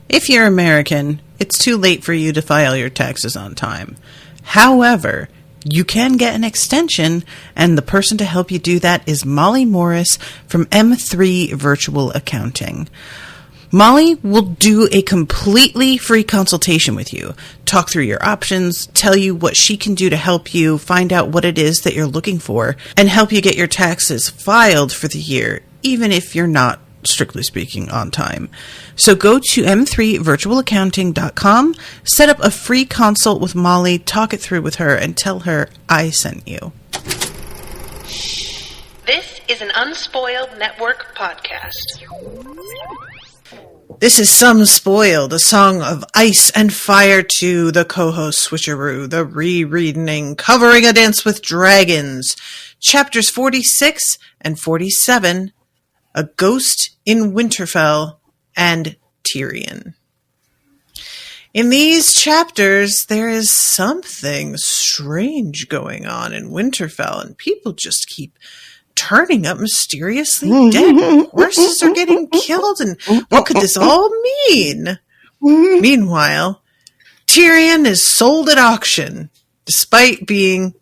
If you're American, it's too late for you to file your taxes on time. However, you can get an extension, and the person to help you do that is Molly Morris from M3 Virtual Accounting. Molly will do a completely free consultation with you, talk through your options, tell you what she can do to help you find out what it is that you're looking for, and help you get your taxes filed for the year, even if you're not, strictly speaking, on time. So go to m3virtualaccounting.com, set up a free consult with Molly, talk it through with her, and tell her I sent you. This is an Unspoiled Network podcast. This is Some Spoiled, a song of ice and fire to the co-host switcheroo, the rereading, covering A Dance with Dragons, chapters 46 and 47, A Ghost in Winterfell, and Tyrion. In these chapters, there is something strange going on in Winterfell, and people just keep turning up mysteriously dead. Horses are getting killed, and what could this all mean? Meanwhile, Tyrion is sold at auction, despite being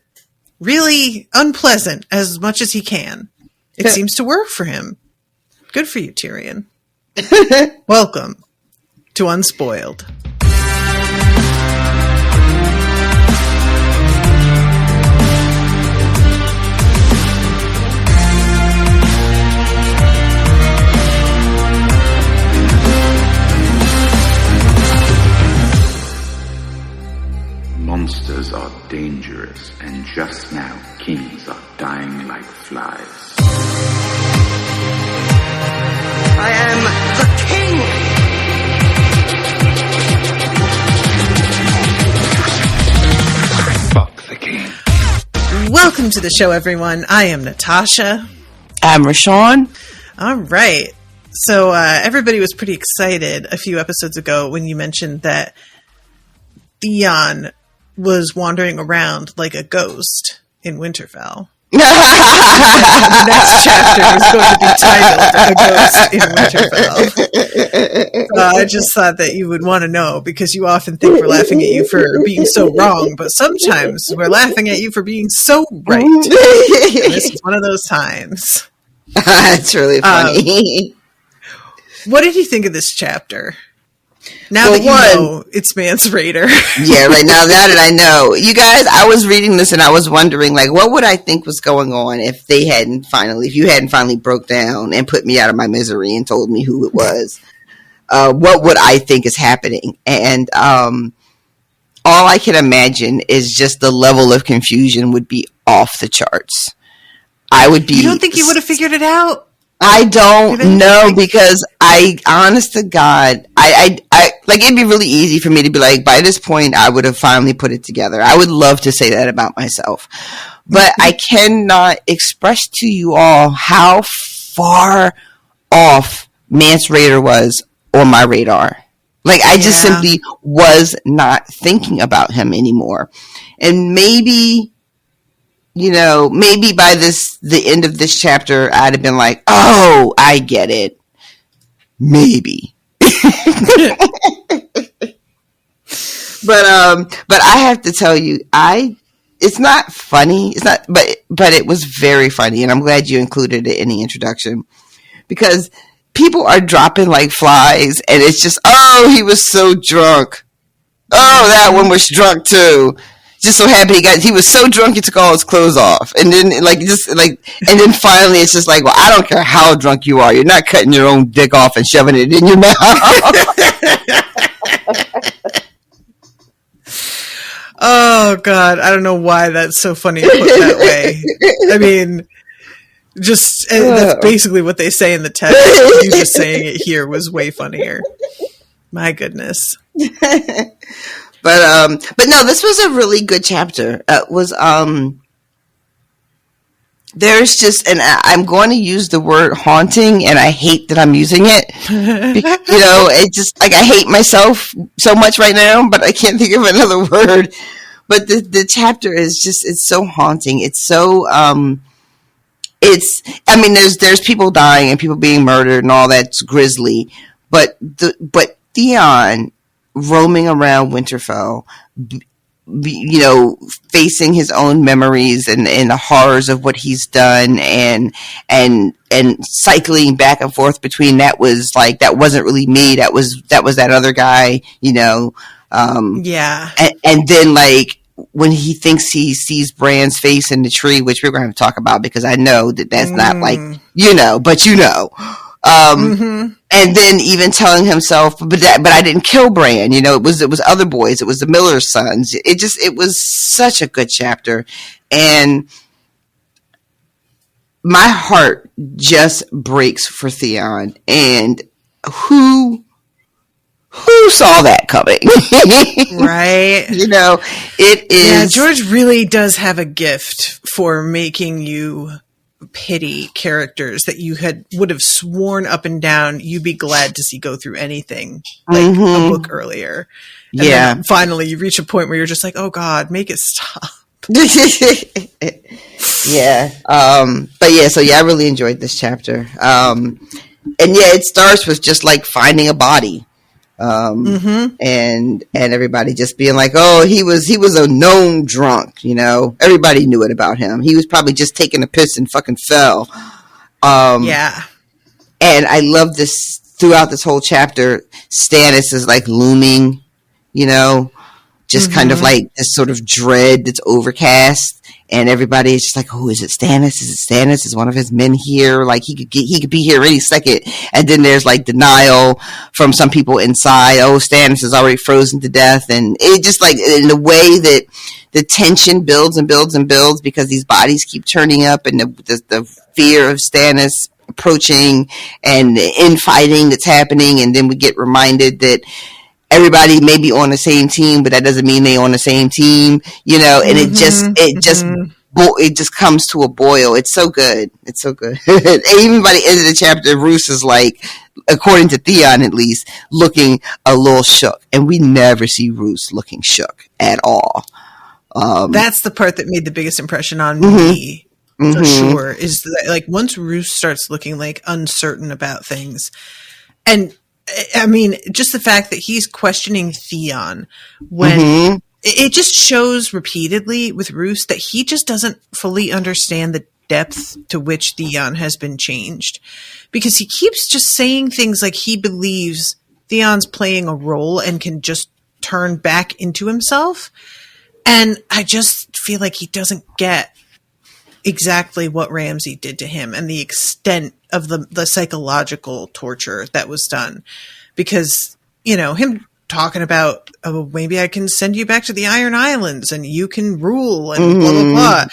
really unpleasant as much as he can. It seems to work for him. Good for you, Tyrion. Welcome to Unspoiled. Monsters are dangerous, and just now kings are dying like flies. I am the king! Fuck the king. Welcome to the show, everyone. I am Natasha. I'm Rashawn. All right. So everybody was pretty excited a few episodes ago when you mentioned that Theon was wandering around like a ghost in Winterfell. The next chapter is going to be titled A Ghost in Winterfell. I just thought that you would want to know, because you often think we're laughing at you for being so wrong, but sometimes we're laughing at you for being so right. And this is one of those times. It's really funny. What did you think of this chapter? Now that you know it's Mance Raider. Yeah, right now that I know. You guys, I was reading this and I was wondering, like, what would I think was going on if you hadn't finally broke down and put me out of my misery and told me who it was? What would I think is happening? And all I can imagine is just the level of confusion would be off the charts. I would be. You don't think you would have figured it out? I don't know, because honest to God, I like, it'd be really easy for me to be like, by this point, I would have finally put it together. I would love to say that about myself, but I cannot express to you all how far off Mance Raider was on my radar. Like, I just simply was not thinking about him anymore. And maybe by the end of this chapter, I'd have been like, oh, I get it. Maybe. But I have to tell you, it's not funny. It's not, but it was very funny. And I'm glad you included it in the introduction, because people are dropping like flies, and it's just, oh, he was so drunk. Oh, that one was drunk too. Just so happy he was so drunk he took all his clothes off, and then and then finally it's just like, well, I don't care how drunk you are, you're not cutting your own dick off and shoving it in your mouth. Oh God, I don't know why that's so funny to put that way. I mean, that's basically what they say in the text. You just saying it here was way funnier. My goodness. But no, this was a really good chapter. There's just, and I'm going to use the word haunting, and I hate that I'm using it. It just, like, I hate myself so much right now, but I can't think of another word. But the chapter is just, it's so haunting. It's so, there's people dying and people being murdered and all that's grisly, but Theon roaming around Winterfell, facing his own memories and the horrors of what he's done, and cycling back and forth between that wasn't really me, that was that other guy, and then when he thinks he sees Bran's face in the tree, which we're going to have to talk about because I know that's not and then even telling himself, but I didn't kill Bran. It was other boys. It was the Miller's sons. It was such a good chapter, and my heart just breaks for Theon. And who saw that coming? Right. It is. Yeah, George really does have a gift for making you pity characters that you would have sworn up and down you'd be glad to see go through anything, like a book earlier. And then finally you reach a point where you're just like, oh God, make it stop. Yeah. I really enjoyed this chapter. It starts with just finding a body. And everybody just being like, oh, he was a known drunk, everybody knew it about him. He was probably just taking a piss and fucking fell. And I love this throughout this whole chapter. Stannis is looming, just kind of this sort of dread that's overcast. And everybody is just like, oh, is it Stannis? Is it Stannis? Is one of his men here? He could be here any second. And then there's denial from some people inside. Oh, Stannis is already frozen to death. And it just in the way that the tension builds and builds and builds because these bodies keep turning up, and the fear of Stannis approaching and the infighting that's happening. And then we get reminded that everybody may be on the same team, but that doesn't mean they on the same team, and it just comes to a boil. It's so good. It's so good. And even by the end of the chapter, Roose is according to Theon at least, looking a little shook. And we never see Roose looking shook at all. That's the part that made the biggest impression on me. For sure, is that once Roose starts looking uncertain about things, and I mean, just the fact that he's questioning Theon when it just shows repeatedly with Roose that he just doesn't fully understand the depth to which Theon has been changed, because he keeps just saying things like he believes Theon's playing a role and can just turn back into himself. And I just feel like he doesn't get exactly what Ramsay did to him and the extent of the psychological torture that was done, because him talking about, oh, maybe I can send you back to the Iron Islands and you can rule and blah blah blah.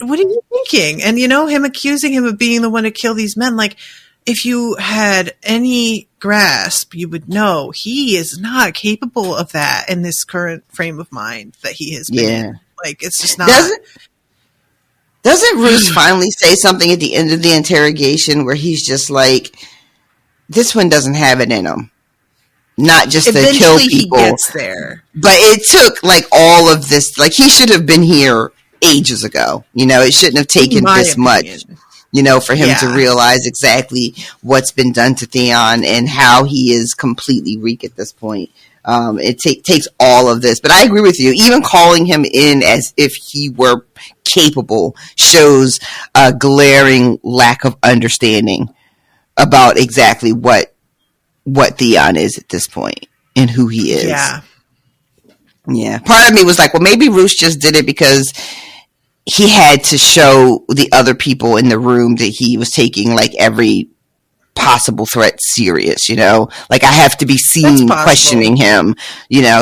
What are you thinking? And him accusing him of being the one to kill these men, if you had any grasp, you would know he is not capable of that in this current frame of mind that he has been in. It's just not. Doesn't Roose finally say something at the end of the interrogation where he's just this one doesn't have it in him? Not just eventually to kill people. He gets there. But it took all of this. He should have been here ages ago. It shouldn't have taken this much, for him to realize exactly what's been done to Theon and how he is completely weak at this point. It takes all of this. But I agree with you. Even calling him in as if he were capable shows a glaring lack of understanding about exactly what Theon is at this point and who he is. Yeah. Part of me was like, well, maybe Roose just did it because he had to show the other people in the room that he was taking every possible threat serious, I have to be seen questioning him,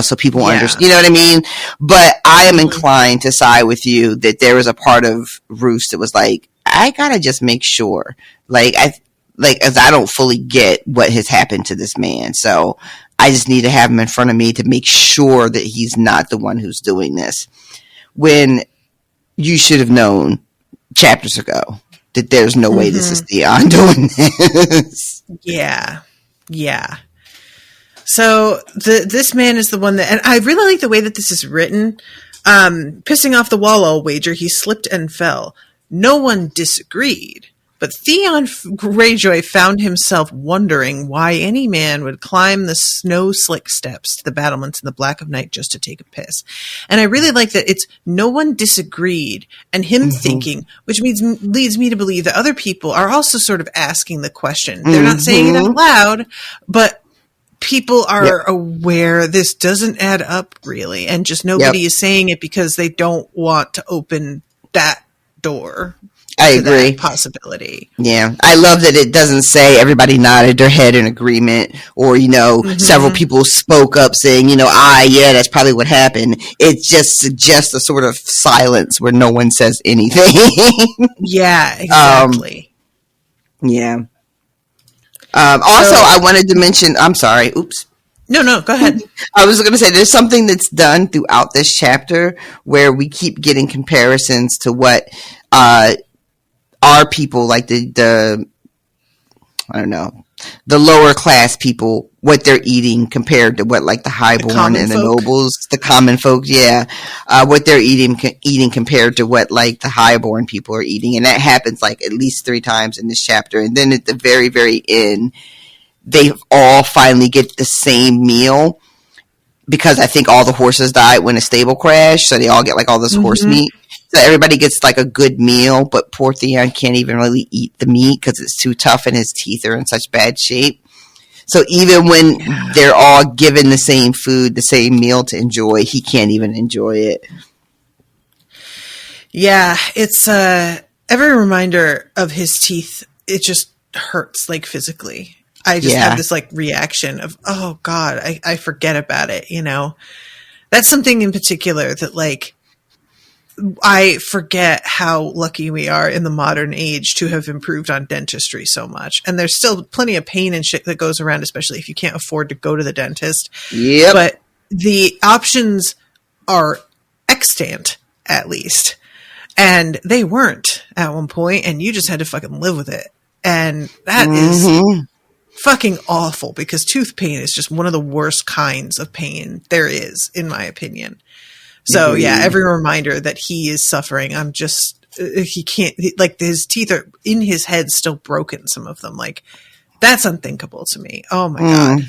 so people understand, you know what I mean? But I am inclined to side with you that there was a part of Roose that was I gotta just make sure, as I don't fully get what has happened to this man, so I just need to have him in front of me to make sure that he's not the one who's doing this, when you should have known chapters ago that there's no way this is Theon doing this. Yeah. So this man is the one that, and I really like the way that this is written. Pissing off the wall, I'll wager he slipped and fell. No one disagreed, But Theon Greyjoy found himself wondering why any man would climb the snow-slick steps to the battlements in the black of night just to take a piss. And I really like that it's no one disagreed, and him thinking, which leads me to believe that other people are also sort of asking the question. They're not saying it out loud, but people are aware this doesn't add up really, and just nobody is saying it because they don't want to open that door. I agree. Possibility. Yeah. I love that it doesn't say everybody nodded their head in agreement, or, several people spoke up saying, that's probably what happened. It just suggests a sort of silence where no one says anything. Yeah, exactly. Yeah. Also, I wanted to mention, I'm sorry. Oops. No, go ahead. I was going to say there's something that's done throughout this chapter where we keep getting comparisons to what, our people, like the lower class people, what they're eating compared to what like the highborn and the nobles, the common folk, what they're eating compared to what like the highborn people are eating, and that happens like at least 3 times in this chapter. And then at the very, very end, they all finally get the same meal because I think all the horses died when a stable crashed, so they all get like all this horse meat. So everybody gets like a good meal, but poor Theon can't even really eat the meat because it's too tough and his teeth are in such bad shape. So even when they're all given the same food, the same meal to enjoy, he can't even enjoy it. Yeah, it's every reminder of his teeth, it just hurts like physically. I just have this like reaction of, oh God, I forget about it, That's something in particular that like, I forget how lucky we are in the modern age to have improved on dentistry so much. And there's still plenty of pain and shit that goes around, especially if you can't afford to go to the dentist. Yep. But the options are extant, at least. And they weren't at one point, and you just had to fucking live with it. And that is fucking awful, because tooth pain is just one of the worst kinds of pain there is, in my opinion. So every reminder that he is suffering, he can't, like his teeth are in his head still broken, some of them. Like, that's unthinkable to me. Oh my God.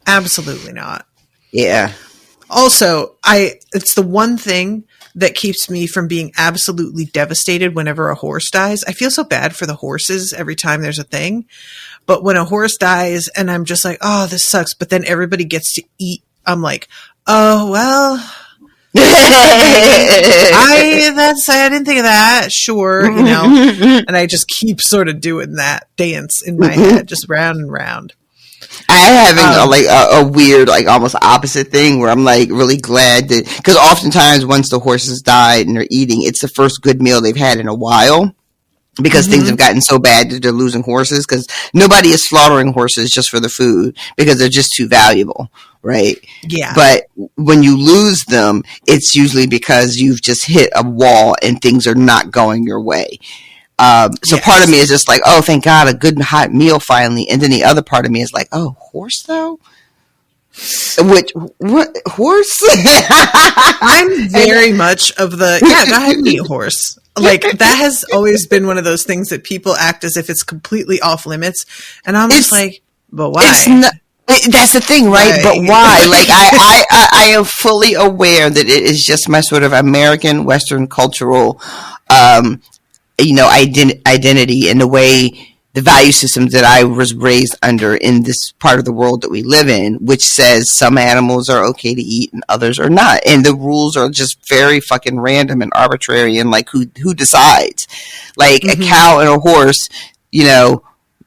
Absolutely not. Yeah. Also, it's the one thing that keeps me from being absolutely devastated whenever a horse dies. I feel so bad for the horses every time there's a thing. But when a horse dies and I'm just like, oh, this sucks, but then everybody gets to eat, I'm like, oh, well, I didn't think of that. Sure, and I just keep sort of doing that dance in my head, just round and round. I'm having a weird, like almost opposite thing where I'm like really glad that, because oftentimes once the horses died and they're eating, it's the first good meal they've had in a while. Because things have gotten so bad that they're losing horses, because nobody is slaughtering horses just for the food because they're just too valuable, right? Yeah. But when you lose them, it's usually because you've just hit a wall and things are not going your way. So part of me is just like, oh, thank God, a good hot meal finally. And then the other part of me is like, oh, horse though? What horse? I'm very much of the, go ahead and eat horse. Like, that has always been one of those things that people act as if it's completely off limits. And I'm just like, but why? That's the thing, right? But why? Like, I am fully aware that it is just my sort of American Western cultural, identity, and the way, the value systems that I was raised under in this part of the world that we live in, which says some animals are okay to eat and others are not. And the rules are just very fucking random and arbitrary, and like who decides? Like a cow and a horse,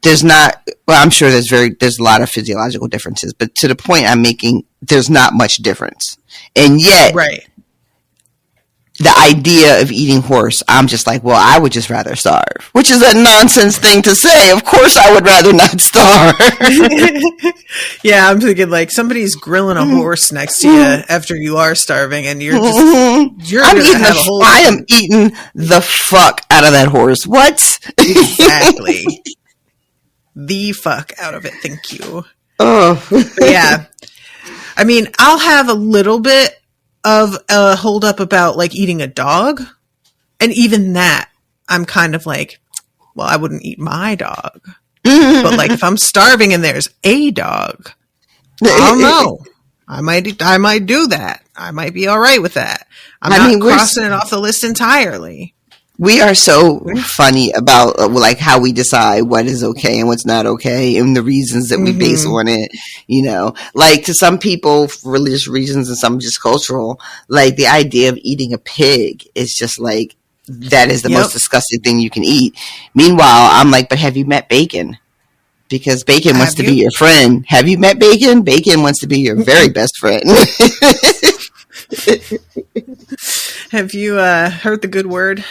there's not, well, I'm sure there's a lot of physiological differences, but to the point I'm making, there's not much difference. And yet, right. The idea of eating horse, I'm just like, well, I would just rather starve, which is a nonsense thing to say. Of course I would rather not starve. Yeah, I'm thinking like somebody's grilling a horse next to you after you are starving, and you're just, I am eating the fuck out of that horse. What? Exactly. The fuck out of it. Thank you. Oh. Yeah. I mean, I'll have a little bit of a hold up about like eating a dog, and even that I'm kind of like, well, I wouldn't eat my dog. But like if I'm starving and there's a dog, I don't know. I might do that. I might be all right with that. I'm not crossing it off the list entirely. We are so funny about like how we decide what is okay and what's not okay and the reasons that we base on it, you know, like to some people for religious reasons and some just cultural, like the idea of eating a pig is just like, that is the most disgusting thing you can eat. Meanwhile, I'm like, but have you met bacon? Because bacon wants to be your friend. Have you met bacon? Bacon wants to be your very best friend. Have you heard the good word?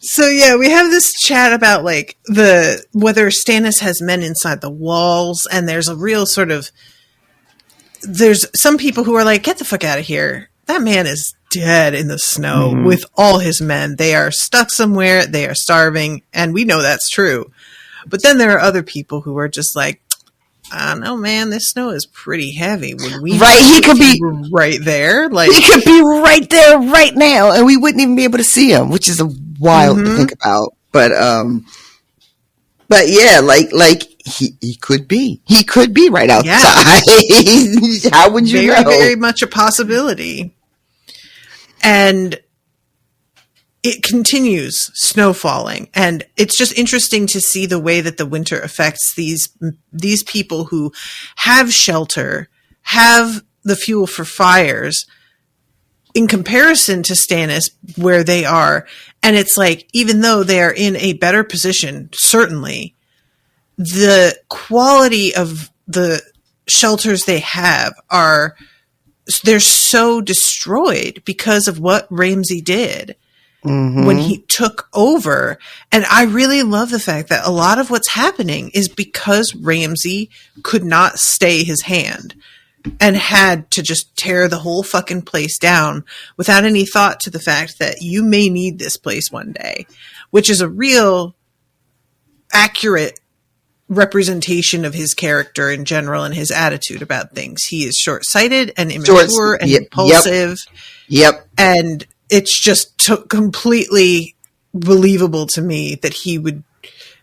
So yeah, we have this chat about like whether Stannis has men inside the walls, and there's a real sort of, there's some people who are like, get the fuck out of here. That man is dead in the snow with all his men. They are stuck somewhere. They are starving. And we know that's true. But then there are other people who are just like, I don't know, man, this snow is pretty heavy. Would we he could be right there. Like he could be right there right now and we wouldn't even be able to see him, which is a wild to think about. But yeah, like he could be right outside. Yeah. How would you know? Very much a possibility. And it continues snow falling, and it's just interesting to see the way that the winter affects these people who have shelter, have the fuel for fires, in comparison to Stannis, where they are. And it's like, even though they are in a better position, certainly, the quality of the shelters they have they're so destroyed because of what Ramsay did when he took over. And I really love the fact that a lot of what's happening is because Ramsay could not stay his hand and had to just tear the whole fucking place down without any thought to the fact that you may need this place one day, which is a real accurate representation of his character in general and his attitude about things. He is short-sighted and immature and impulsive. Yep. And it's just completely believable to me that he would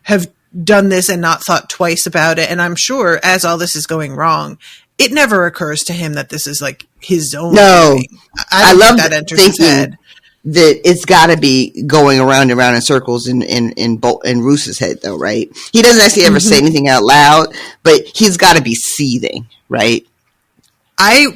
have done this and not thought twice about it. And I'm sure as all this is going wrong, it never occurs to him that this is like his own doing. I love that enters his head. That it's got to be going around and around in circles in Roos's head, though, right? He doesn't actually ever say anything out loud, but he's got to be seething, right? I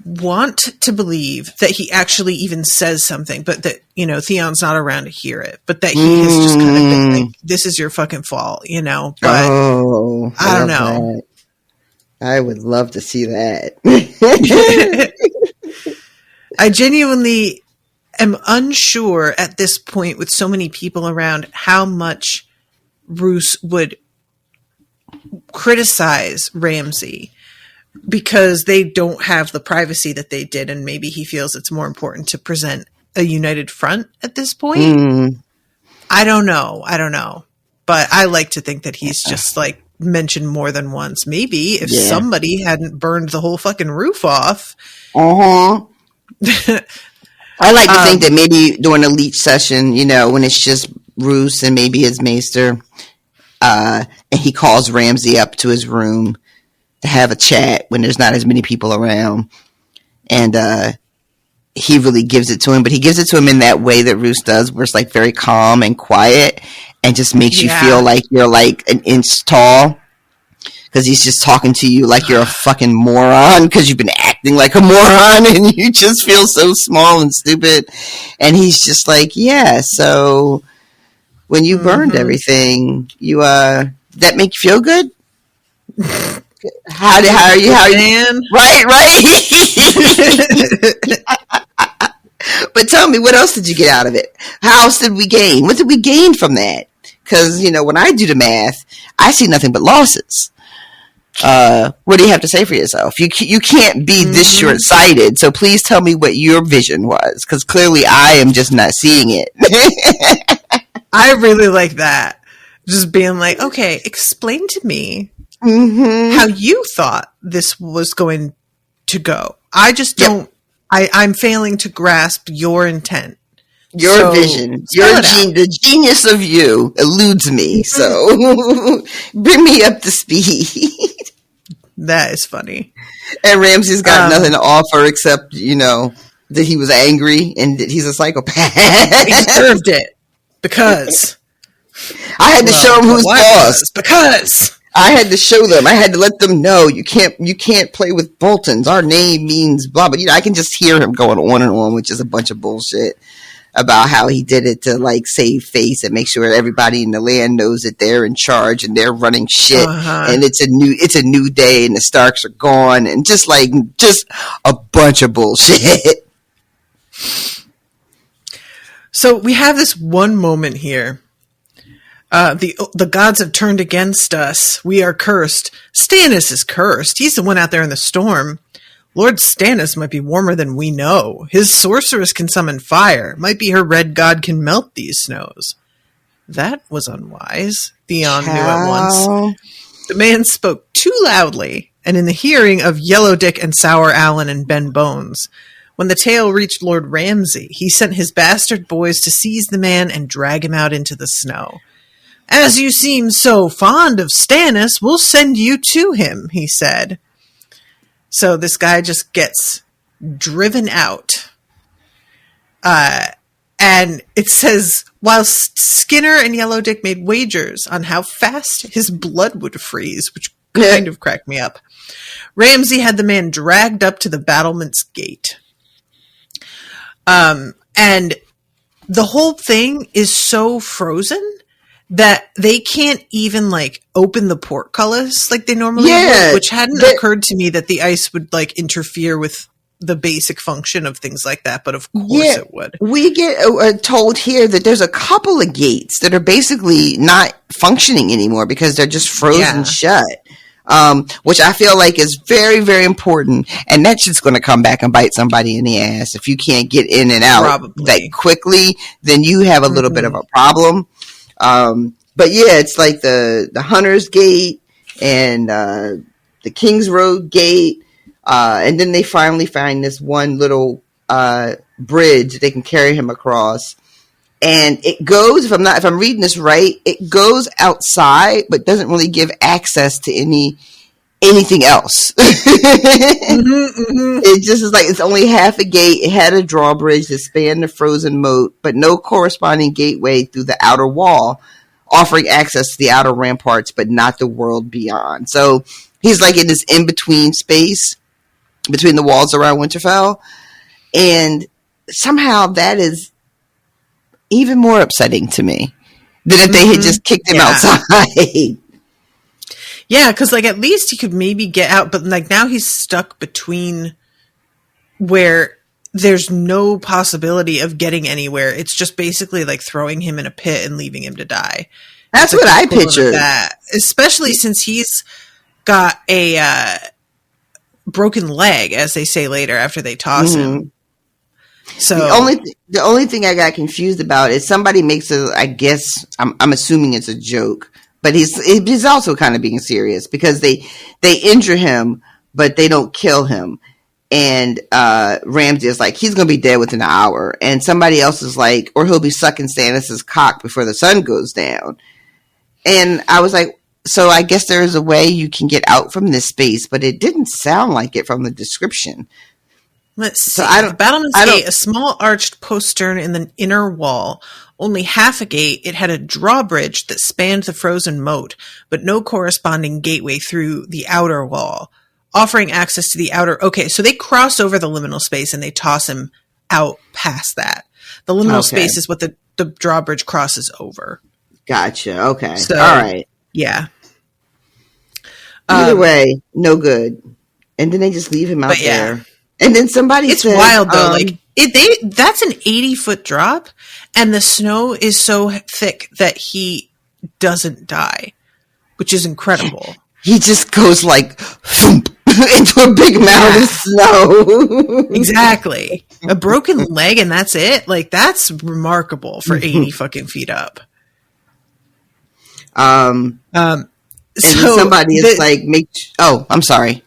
want to believe that he actually even says something, but that, you know, Theon's not around to hear it, but that he has just kind of been like, this is your fucking fault, you know? But I don't know. That. I would love to see that. I genuinely am unsure at this point with so many people around how much Roose would criticize Ramsay because they don't have the privacy that they did, and maybe he feels it's more important to present a united front at this point. I don't know. But I like to think that he's just like mentioned more than once. Maybe if somebody hadn't burned the whole fucking roof off. I like to think that maybe during a leech session, you know, when it's just Roose and maybe his maester, and he calls Ramsay up to his room to have a chat when there's not as many people around, and he really gives it to him, but he gives it to him in that way that Roose does, where it's like very calm and quiet and just makes you feel like you're like an inch tall. Because he's just talking to you like you're a fucking moron because you've been acting like a moron and you just feel so small and stupid. And he's just like, yeah, so when you burned everything, you that make you feel good? How are you? Right. But tell me, what else did you get out of it? How else did we gain? What did we gain from that? Because, you know, when I do the math, I see nothing but losses. What do you have to say for yourself? You can't be this short-sighted, so please tell me what your vision was, because clearly I am just not seeing it. I really like that. Just being like, okay, explain to me how you thought this was going to go. I just don't I'm failing to grasp your intent. Your vision, the genius of you eludes me. So bring me up to speed. That is funny. And Ramsay's got nothing to offer except, that he was angry and that he's a psychopath. He deserved it because I had to show him who's boss. Because I had to show them. I had to let them know you can't play with Boltons. Our name means blah blah. I can just hear him going on and on, which is a bunch of bullshit about how he did it to like save face and make sure everybody in the land knows that they're in charge and they're running shit and it's a new day and the Starks are gone and just a bunch of bullshit. So we have this one moment here. The gods have turned against us. We are cursed. Stannis is cursed. He's the one out there in the storm. Lord Stannis might be warmer than we know. His sorceress can summon fire. Might be her red god can melt these snows. That was unwise, Theon knew at once. The man spoke too loudly, and in the hearing of Yellow Dick and Sour Allen and Ben Bones. When the tale reached Lord Ramsay, he sent his bastard boys to seize the man and drag him out into the snow. As you seem so fond of Stannis, we'll send you to him, he said. So this guy just gets driven out. And it says, while Skinner and Yellow Dick made wagers on how fast his blood would freeze, which kind of cracked me up, Ramsay had the man dragged up to the battlement's gate. And the whole thing is so frozen that they can't even open the portcullis like they normally would, which hadn't occurred to me that the ice would interfere with the basic function of things like that, but of course it would. We get told here that there's a couple of gates that are basically not functioning anymore because they're just frozen shut. Which I feel like is very, very important. And that shit's going to come back and bite somebody in the ass. If you can't get in and out that quickly, then you have a little bit of a problem. But yeah, it's like the Hunter's Gate and the King's Road Gate. And then they finally find this one little bridge they can carry him across. And it goes, if I'm reading this right, it goes outside, but doesn't really give access to anything else. It just is it's only half a gate. It had a drawbridge that spanned the frozen moat, but no corresponding gateway through the outer wall, offering access to the outer ramparts, but not the world beyond. So he's in this in-between space between the walls around Winterfell. And somehow that is even more upsetting to me than if they had just kicked him outside. Yeah, because at least he could maybe get out, but now he's stuck between where there's no possibility of getting anywhere. It's just basically throwing him in a pit and leaving him to die. That's what I pictured. That, especially since he's got a broken leg, as they say later after they toss him. So the only thing I got confused about is somebody makes I guess I'm assuming it's a joke, but he's also kind of being serious because they injure him, but they don't kill him. And Ramsay is he's going to be dead within an hour. And somebody else is or he'll be sucking Stannis' cock before the sun goes down. And I was so I guess there is a way you can get out from this space, but it didn't sound like it from the description. Let's see. The battlement's gate, a small arched postern in the inner wall. Only half a gate, it had a drawbridge that spanned the frozen moat, but no corresponding gateway through the outer wall, offering access to the outer... Okay, so they cross over the liminal space and they toss him out past that. The liminal space is what the drawbridge crosses over. Gotcha. Okay. So, all right. Yeah. Either way, no good. And then they just leave him out there. And then somebody said... It's wild, though. That's an 80-foot drop, and the snow is so thick that he doesn't die, which is incredible. He just goes thump, into a big mound of snow. Exactly. A broken leg, and that's it? That's remarkable for 80 fucking feet up. And so somebody is I'm sorry.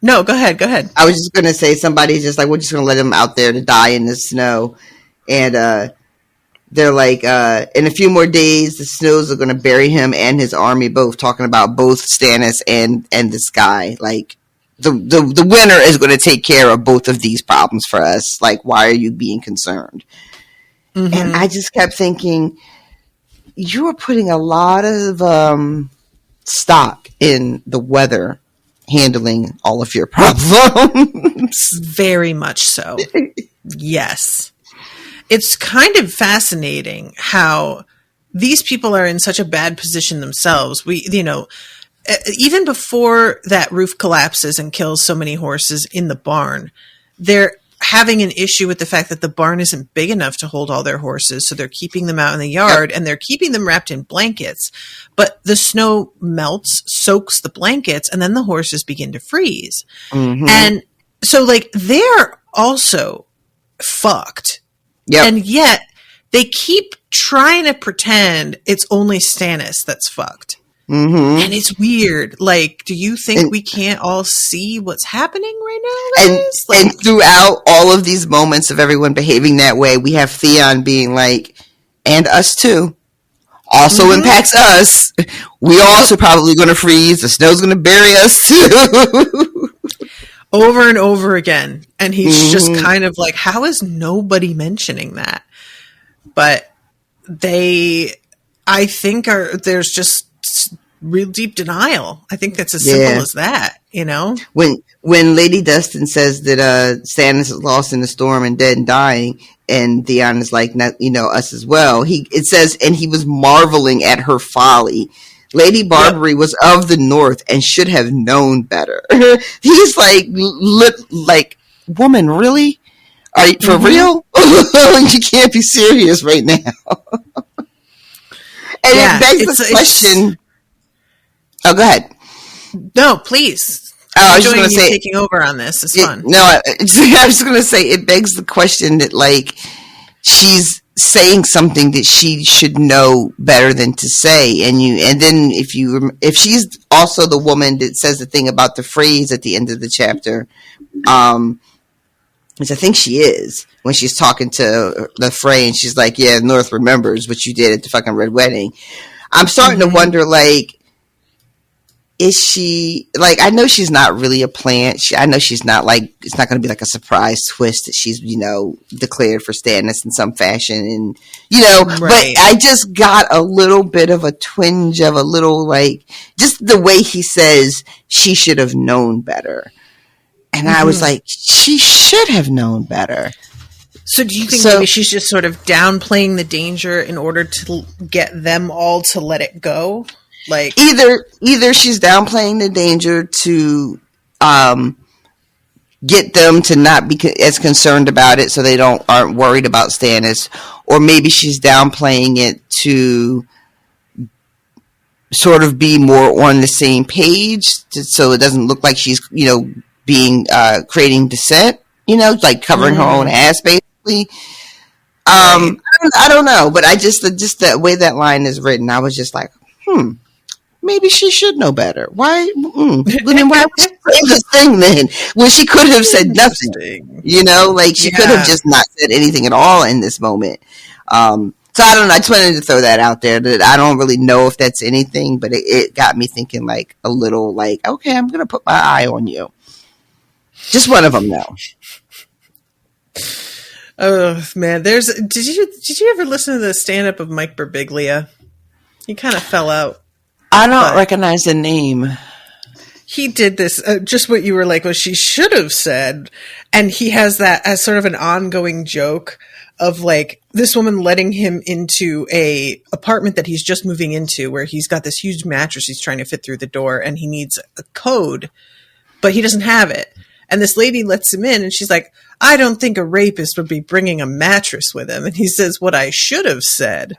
No, go ahead. I was just going to say somebody's just like, we're just going to let him out there to die in the snow. And they're like, in a few more days, the snows are going to bury him and his army both, talking about both Stannis and this guy. Like, the winner is going to take care of both of these problems for us. Like, why are you being concerned? Mm-hmm. And I just kept thinking, you are putting a lot of stock in the weather handling all of your problems. Very much so. Yes. It's kind of fascinating how these people are in such a bad position themselves. Even before that roof collapses and kills so many horses in the barn, they're having an issue with the fact that the barn isn't big enough to hold all their horses. So they're keeping them out in the yard and they're keeping them wrapped in blankets. But the snow melts, soaks the blankets, and then the horses begin to freeze. Mm-hmm. And so, like, they're also fucked. Yep. And yet they keep trying to pretend it's only Stannis that's fucked. Mm-hmm. And it's weird. Like, do you think we can't all see what's happening right now, guys? And throughout all of these moments of everyone behaving that way, we have Theon being like, and us too. Also impacts us. We also probably going to freeze. The snow's going to bury us too. Over and over again. And he's just kind of like, how is nobody mentioning that? But I think there's just real deep denial. I think that's as simple as that, you know? When Lady Dustin says that Stannis is lost in the storm and dead and dying, and Theon is like, us as well. It says, and he was marveling at her folly. Lady Barbary was of the North and should have known better. He's like, woman, really? Are you for real? You can't be serious right now. And it begs the question. Oh, go ahead. No, please. I was just going to say, taking over on this is fun. I was going to say, it begs the question that, like, she's saying something that she should know better than to say, and then if she's also the woman that says the thing about the phrase at the end of the chapter, which I think she is, when she's talking to the Frey, and she's like, "Yeah, North remembers what you did at the fucking Red Wedding." I'm starting to wonder, like, is she, like, I know she's not really a plant. I know she's not, like, it's not going to be like a surprise twist that she's, declared for Stannis in some fashion. And, right. But I just got a little bit of a twinge of a little, like, just the way he says she should have known better. And I was like, she should have known better. So do you think maybe she's just sort of downplaying the danger in order to get them all to let it go? Like, either she's downplaying the danger to get them to not be as concerned about it, so they aren't worried about Stannis, or maybe she's downplaying it to sort of be more on the same page, so it doesn't look like she's being creating dissent, like covering her own ass basically. I don't know, but I just the way that line is written, I was just like, maybe she should know better. Why? Then why would she say this thing then? Well, she could have said nothing. Like she could have just not said anything at all in this moment. So I don't know. I just wanted to throw that out there. That I don't really know if that's anything, but it got me thinking, like, a little, like, okay, I'm gonna put my eye on you. Just one of them, though. Oh man, did you ever listen to the stand-up of Mike Birbiglia? He kind of fell out. I don't recognize the name. He did this, just what you were like, what she should have said. And he has that as sort of an ongoing joke of, like, this woman letting him into a apartment that he's just moving into, where he's got this huge mattress he's trying to fit through the door, and he needs a code, but he doesn't have it. And this lady lets him in, and she's like, I don't think a rapist would be bringing a mattress with him. And he says, what I should have said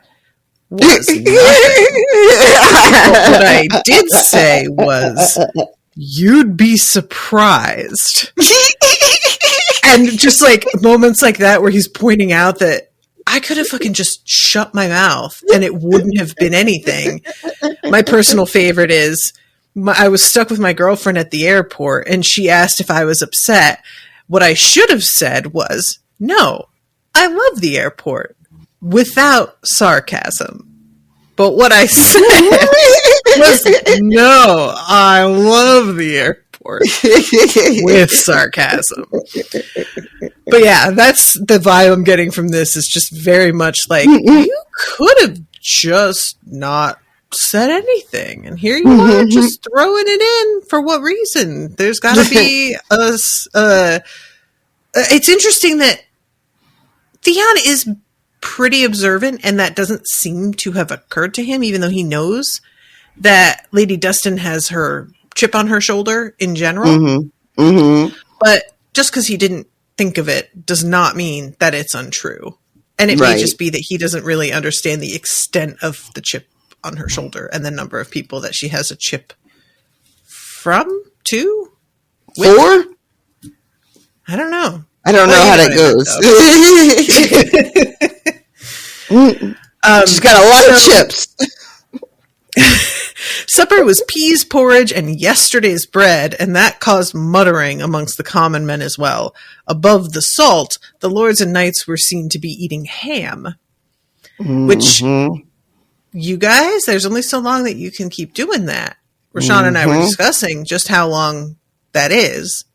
was nothing. What I did say was, you'd be surprised. And just, like, moments like that where he's pointing out that I could have fucking just shut my mouth and it wouldn't have been anything. My personal favorite is, I was stuck with my girlfriend at the airport, and she asked if I was upset. What I should have said was, no, I love the airport, without sarcasm. But what I said was, no, I love the airport, with sarcasm. But yeah, that's the vibe I'm getting from this. Is just very much like, you could have just not said anything, and here you are just throwing it in. For what reason? There's got to be it's interesting that Theon is pretty observant, and that doesn't seem to have occurred to him, even though he knows that Lady Dustin has her chip on her shoulder in general. But just because he didn't think of it does not mean that it's untrue. And it may just be that he doesn't really understand the extent of the chip on her shoulder and the number of people that she has a chip from, to? With? For? I don't know. I don't know how that goes. She's got a lot of chips. Supper was peas porridge and yesterday's bread, and that caused muttering amongst the common men as well. Above the salt, the lords and knights were seen to be eating ham, which, you guys, there's only so long that you can keep doing that. Rashawn and I were discussing just how long that is,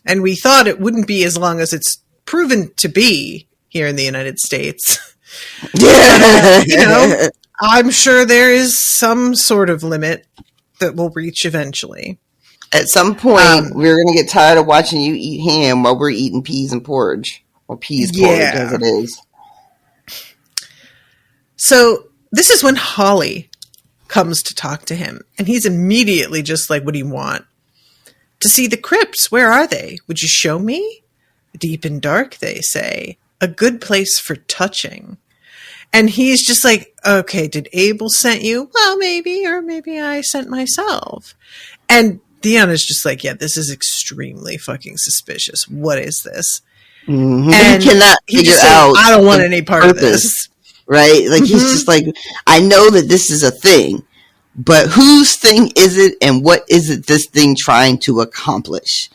and we thought it wouldn't be as long as it's proven to be here in the United States. But, you know, I'm sure there is some sort of limit that we'll reach eventually. At some point, we're going to get tired of watching you eat ham while we're eating peas and porridge. Or peas porridge, as it is. So this is when Holly comes to talk to him. And he's immediately just like, what do you want? To see the crypts. Where are they? Would you show me? Deep and dark, they say. A good place for touching. And he's just like, okay, did Abel sent you? Well, maybe, or maybe I sent myself. And Theon is just like, yeah, this is extremely fucking suspicious. What is this? And he cannot figure out. I don't want any part of this. Right? Like, he's just like, I know that this is a thing, but whose thing is it, and what is it this thing trying to accomplish?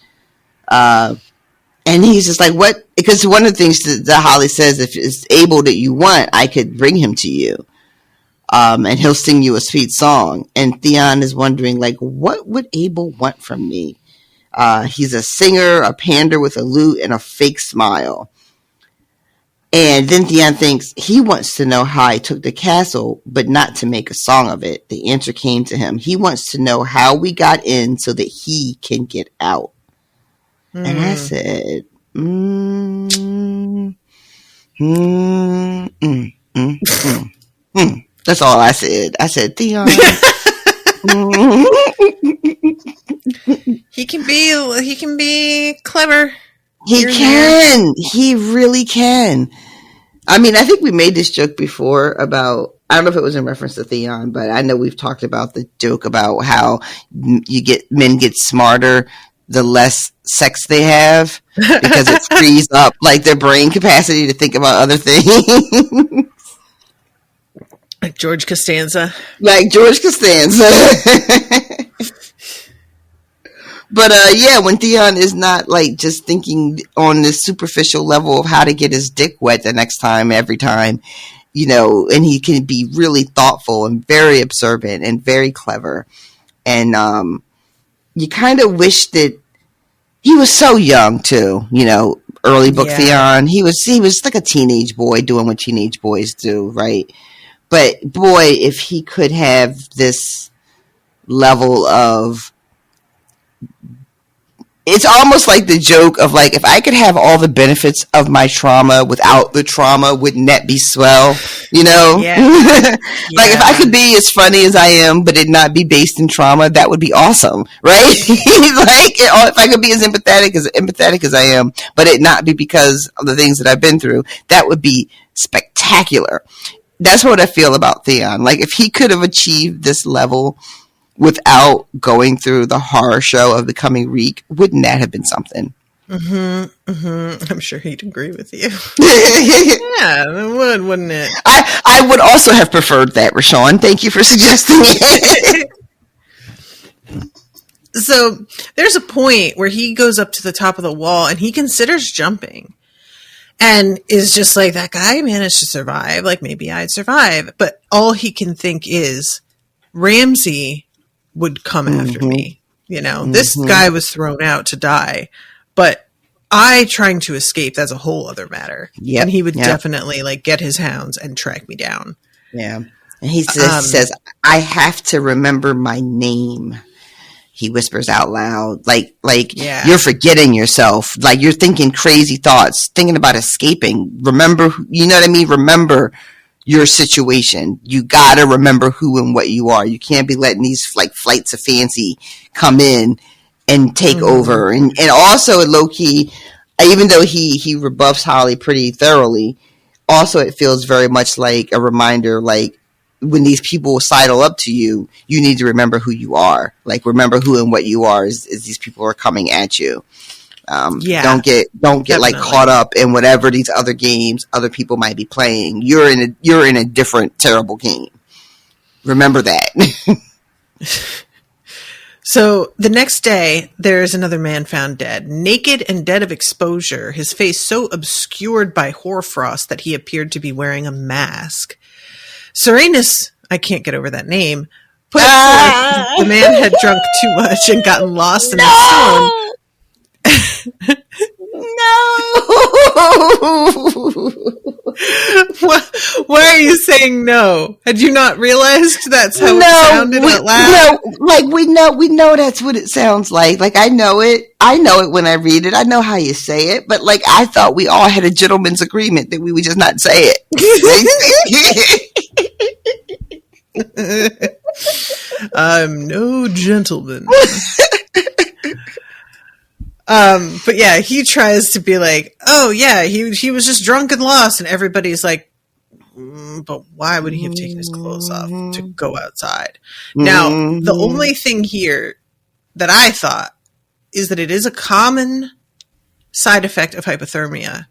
And he's just like, what? Because one of the things that Holly says, if it's Abel that you want, I could bring him to you. And he'll sing you a sweet song. And Theon is wondering, like, what would Abel want from me? He's a singer, a pander with a lute, and a fake smile. And then Theon thinks he wants to know how I took the castle, but not to make a song of it. The answer came to him. He wants to know how we got in so that he can get out. And I said, That's all I said. I said, Theon. He can be clever. He can. He really can. I mean, I think we made this joke before about, I don't know if it was in reference to Theon, but I know we've talked about the joke about how men get smarter the less sex they have, because it frees up like their brain capacity to think about other things. Like George Costanza. Like George Costanza. But yeah, when Theon is not like just thinking on this superficial level of how to get his dick wet the next time, every time, you know, and he can be really thoughtful and very observant and very clever. And you kind of wish that he was so young too, you know, early book Theon. He was like a teenage boy doing what teenage boys do, right? But boy, if he could have this level of, it's almost like the joke of like, if I could have all the benefits of my trauma without the trauma, wouldn't that be swell? You know? Yeah. Like if I could be as funny as I am, but it not be based in trauma, that would be awesome, right? Like if I could be as empathetic as I am, but it not be because of the things that I've been through, that would be spectacular. That's what I feel about Theon. Like if he could have achieved this level without going through the horror show of becoming Reek, wouldn't that have been something? I'm sure he'd agree with you. Yeah, it would, wouldn't it? I would also have preferred that, Rashawn. Thank you for suggesting it. So there's a point where he goes up to the top of the wall and he considers jumping and is just like, that guy managed to survive. Like, maybe I'd survive. But all he can think is Ramsay would come after me. You know, this guy was thrown out to die, but I trying to escape, that's a whole other matter. Yep, and he would definitely like get his hounds and track me down. Yeah. And he says, I have to remember my name. He whispers out loud, like you're forgetting yourself. Like, you're thinking crazy thoughts, thinking about escaping. Remember, you know what I mean? Remember your situation. You gotta remember who and what you are. You can't be letting these like flights of fancy come in and take over. And also, low key, even though he rebuffs Holly pretty thoroughly, also it feels very much like a reminder, like, when these people sidle up to you, you need to remember who you are. Like, remember who and what you are as these people are coming at you. Don't get definitely. Like caught up in whatever these other games other people might be playing. You're in a different terrible game. Remember that. So the next day, there is another man found dead, naked and dead of exposure, his face so obscured by hoarfrost that he appeared to be wearing a mask. Serenus, I can't get over that name, put forth the man had drunk too much and gotten lost in the storm. Why are you saying no? Had you not realized that's how it sounded out loud? No, like we know that's what it sounds like. Like, I know it when I read it. I know how you say it, but like, I thought we all had a gentleman's agreement that we would just not say it. I'm no gentleman. But yeah, he tries to be like, oh yeah, he was just drunk and lost, and everybody's like, but why would he have taken his clothes off to go outside? Now, the only thing here that I thought is that it is a common side effect of hypothermia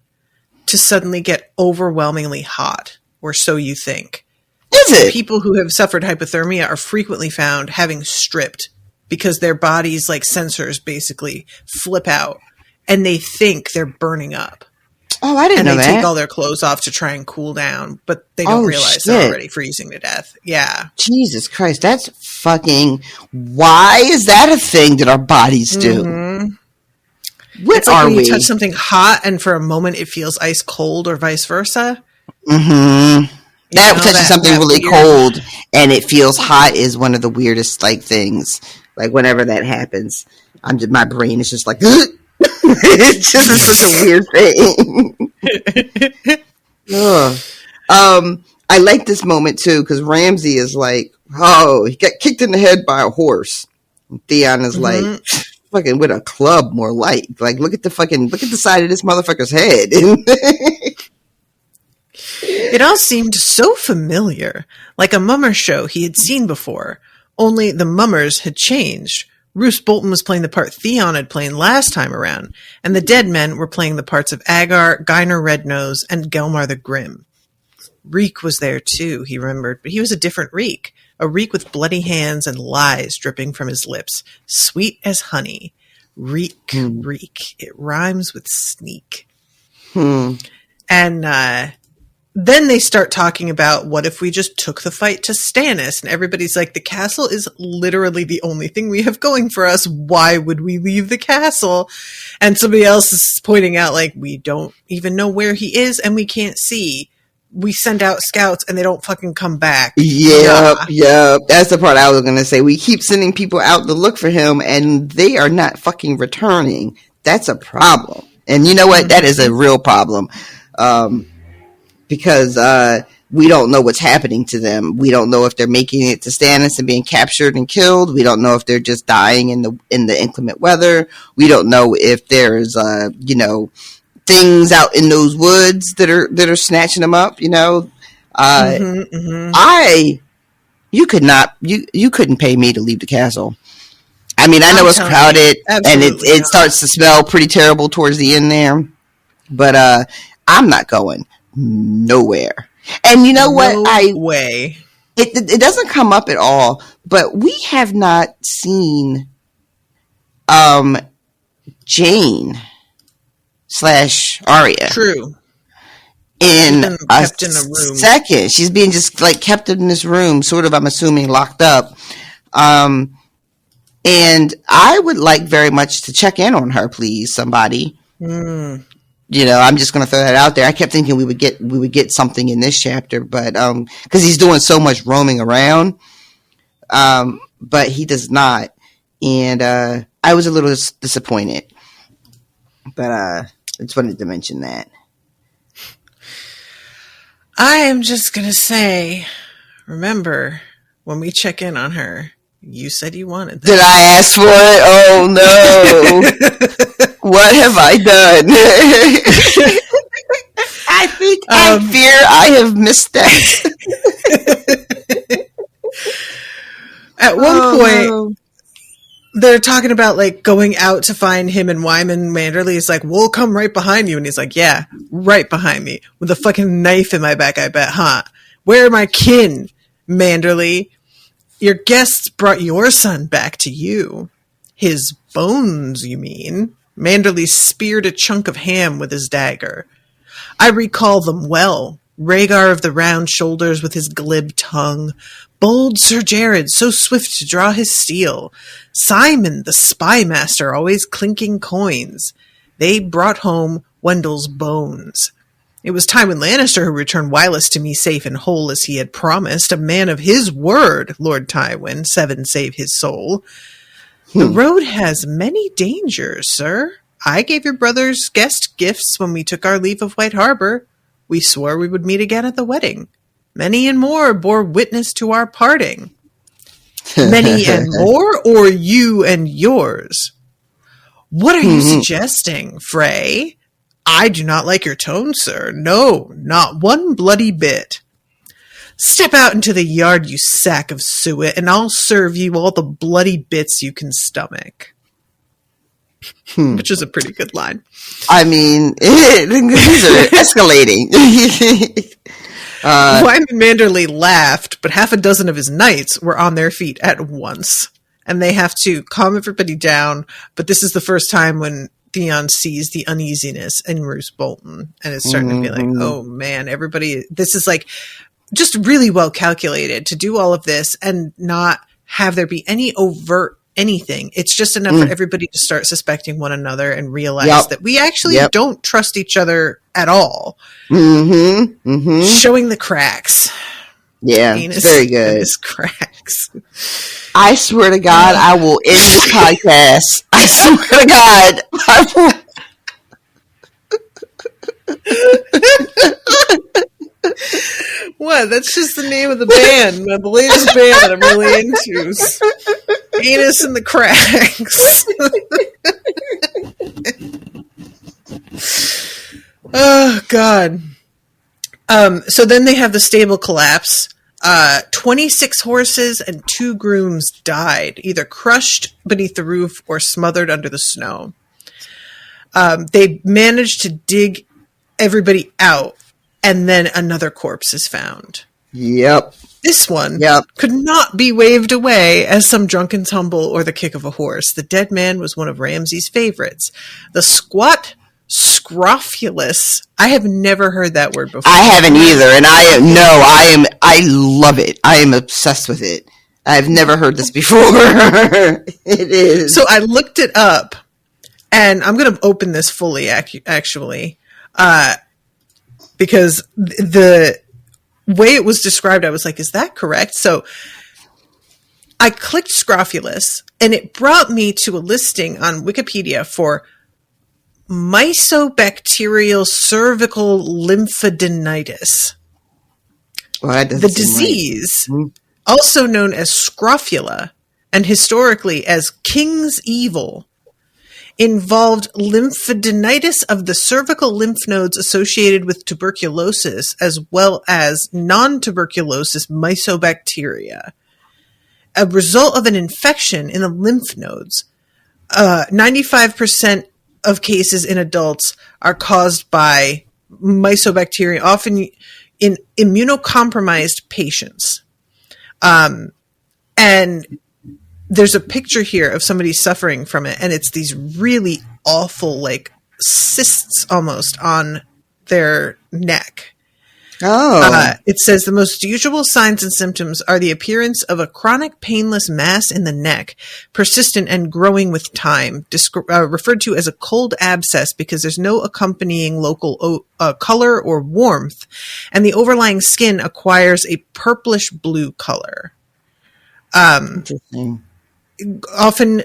to suddenly get overwhelmingly hot, or so you think. Is it? People who have suffered hypothermia are frequently found having stripped because their body's like sensors basically flip out and they think they're burning up. Oh, I didn't know that. And they take all their clothes off to try and cool down, but they don't realize they're already freezing to death. Yeah. Jesus Christ, that's fucking... Why is that a thing that our bodies do? Mm-hmm. What are we? When you touch something hot and for a moment it feels ice cold, or vice versa. Mm-hmm. That touching something really cold and it feels hot is one of the weirdest like things. Like, whenever that happens, my brain is just like, it's just such a weird thing. I like this moment too, because Ramsay is like, oh, he got kicked in the head by a horse. And Theon is like, fucking with a club, more like look at the side of this motherfucker's head. It all seemed so familiar, like a mummer show he had seen before. Only the mummers had changed. Roose Bolton was playing the part Theon had played last time around, and the dead men were playing the parts of Agar, Gyner Rednose, and Gelmar the Grim. Reek was there too, he remembered, but he was a different Reek. A Reek with bloody hands and lies dripping from his lips, sweet as honey. Reek, Reek. It rhymes with sneak. And then they start talking about, what if we just took the fight to Stannis? And everybody's like, the castle is literally the only thing we have going for us. Why would we leave the castle? And somebody else is pointing out, like, we don't even know where he is and we can't see. We send out scouts and they don't fucking come back. Yep. That's the part I was going to say. We keep sending people out to look for him and they are not fucking returning. That's a problem. And you know what? That is a real problem. Because we don't know what's happening to them. We don't know if they're making it to Stannis and being captured and killed. We don't know if they're just dying in the inclement weather. We don't know if there's things out in those woods that are snatching them up. You couldn't pay me to leave the castle. I mean, I know it's crowded and it starts to smell pretty terrible towards the end there, but I'm not going nowhere. And you know what? It doesn't come up at all, but we have not seen Jane / Arya. True. In kept in a room. Second, she's being just like kept in this room, sort of, I'm assuming, locked up. And I would like very much to check in on her, please, somebody. I'm just going to throw that out there. I kept thinking we would get something in this chapter, but because he's doing so much roaming around, but he does not, and I was a little disappointed. But I just wanted to mention that. I am just going to say, remember, when we check in on her, you said you wanted that. Did I ask for it? Oh, no. What have I done? I fear I have missed that. At one point, they're talking about like going out to find him, and Wyman Manderley is like, we'll come right behind you. And he's like, yeah, right behind me with a fucking knife in my back, I bet, huh? Where are my kin, Manderley? Your guests brought your son back to you. His bones, you mean? Manderley speared a chunk of ham with his dagger. I recall them well. Rhaegar of the round shoulders with his glib tongue. Bold Sir Jared, so swift to draw his steel. Simon, the spy master, always clinking coins. They brought home Wendell's bones. It was Tywin Lannister who returned Wylis to me safe and whole as he had promised. A man of his word, Lord Tywin, 7 save his soul. The road has many dangers, sir. I gave your brother's guest gifts when we took our leave of White Harbor. We swore we would meet again at the wedding. Many and more bore witness to our parting. Many and more, or you and yours? What are you suggesting, Frey? I do not like your tone, sir. No, not one bloody bit. Step out into the yard, you sack of suet, and I'll serve you all the bloody bits you can stomach. Which is a pretty good line. I mean, these are escalating. Wyman Manderley laughed, but half a dozen of his knights were on their feet at once. And they have to calm everybody down, but this is the first time when Theon sees the uneasiness in Roose Bolton, and it's starting to be like, oh man, everybody, this is like just really well calculated to do all of this and not have there be any overt anything. It's just enough for everybody to start suspecting one another and realize that we actually don't trust each other at all. Showing the cracks. Yeah, it's very good. His cracks. I swear to God, I will end this podcast. I swear to God, I will. What? That's just the name of the band. The latest band that I'm really into. Anus in the Cracks. Oh, God. So then they have the stable collapse. 26 horses and 2 grooms died, either crushed beneath the roof or smothered under the snow. They managed to dig everybody out, and then another corpse is found. Yep. This one could not be waved away as some drunken tumble or the kick of a horse. The dead man was one of Ramsay's favorites. The squat scrofulous. I have never heard that word before. I haven't either, and I love it. I am obsessed with it. I've never heard this before. It is. So I looked it up, and I'm going to open this fully, actually, because the way it was described, I was like, is that correct? So I clicked scrofulous, and it brought me to a listing on Wikipedia for mycobacterial cervical lymphadenitis. Well, the disease, also known as scrofula, and historically as King's Evil, involved lymphadenitis of the cervical lymph nodes associated with tuberculosis, as well as non-tuberculosis mycobacteria. A result of an infection in the lymph nodes. 95% of cases in adults are caused by mycobacteria, often in immunocompromised patients. And there's a picture here of somebody suffering from it, and it's these really awful, like, cysts almost on their neck. Oh. It says the most usual signs and symptoms are the appearance of a chronic painless mass in the neck, persistent and growing with time, referred to as a cold abscess because there's no accompanying local color or warmth, and the overlying skin acquires a purplish blue color. Interesting. Often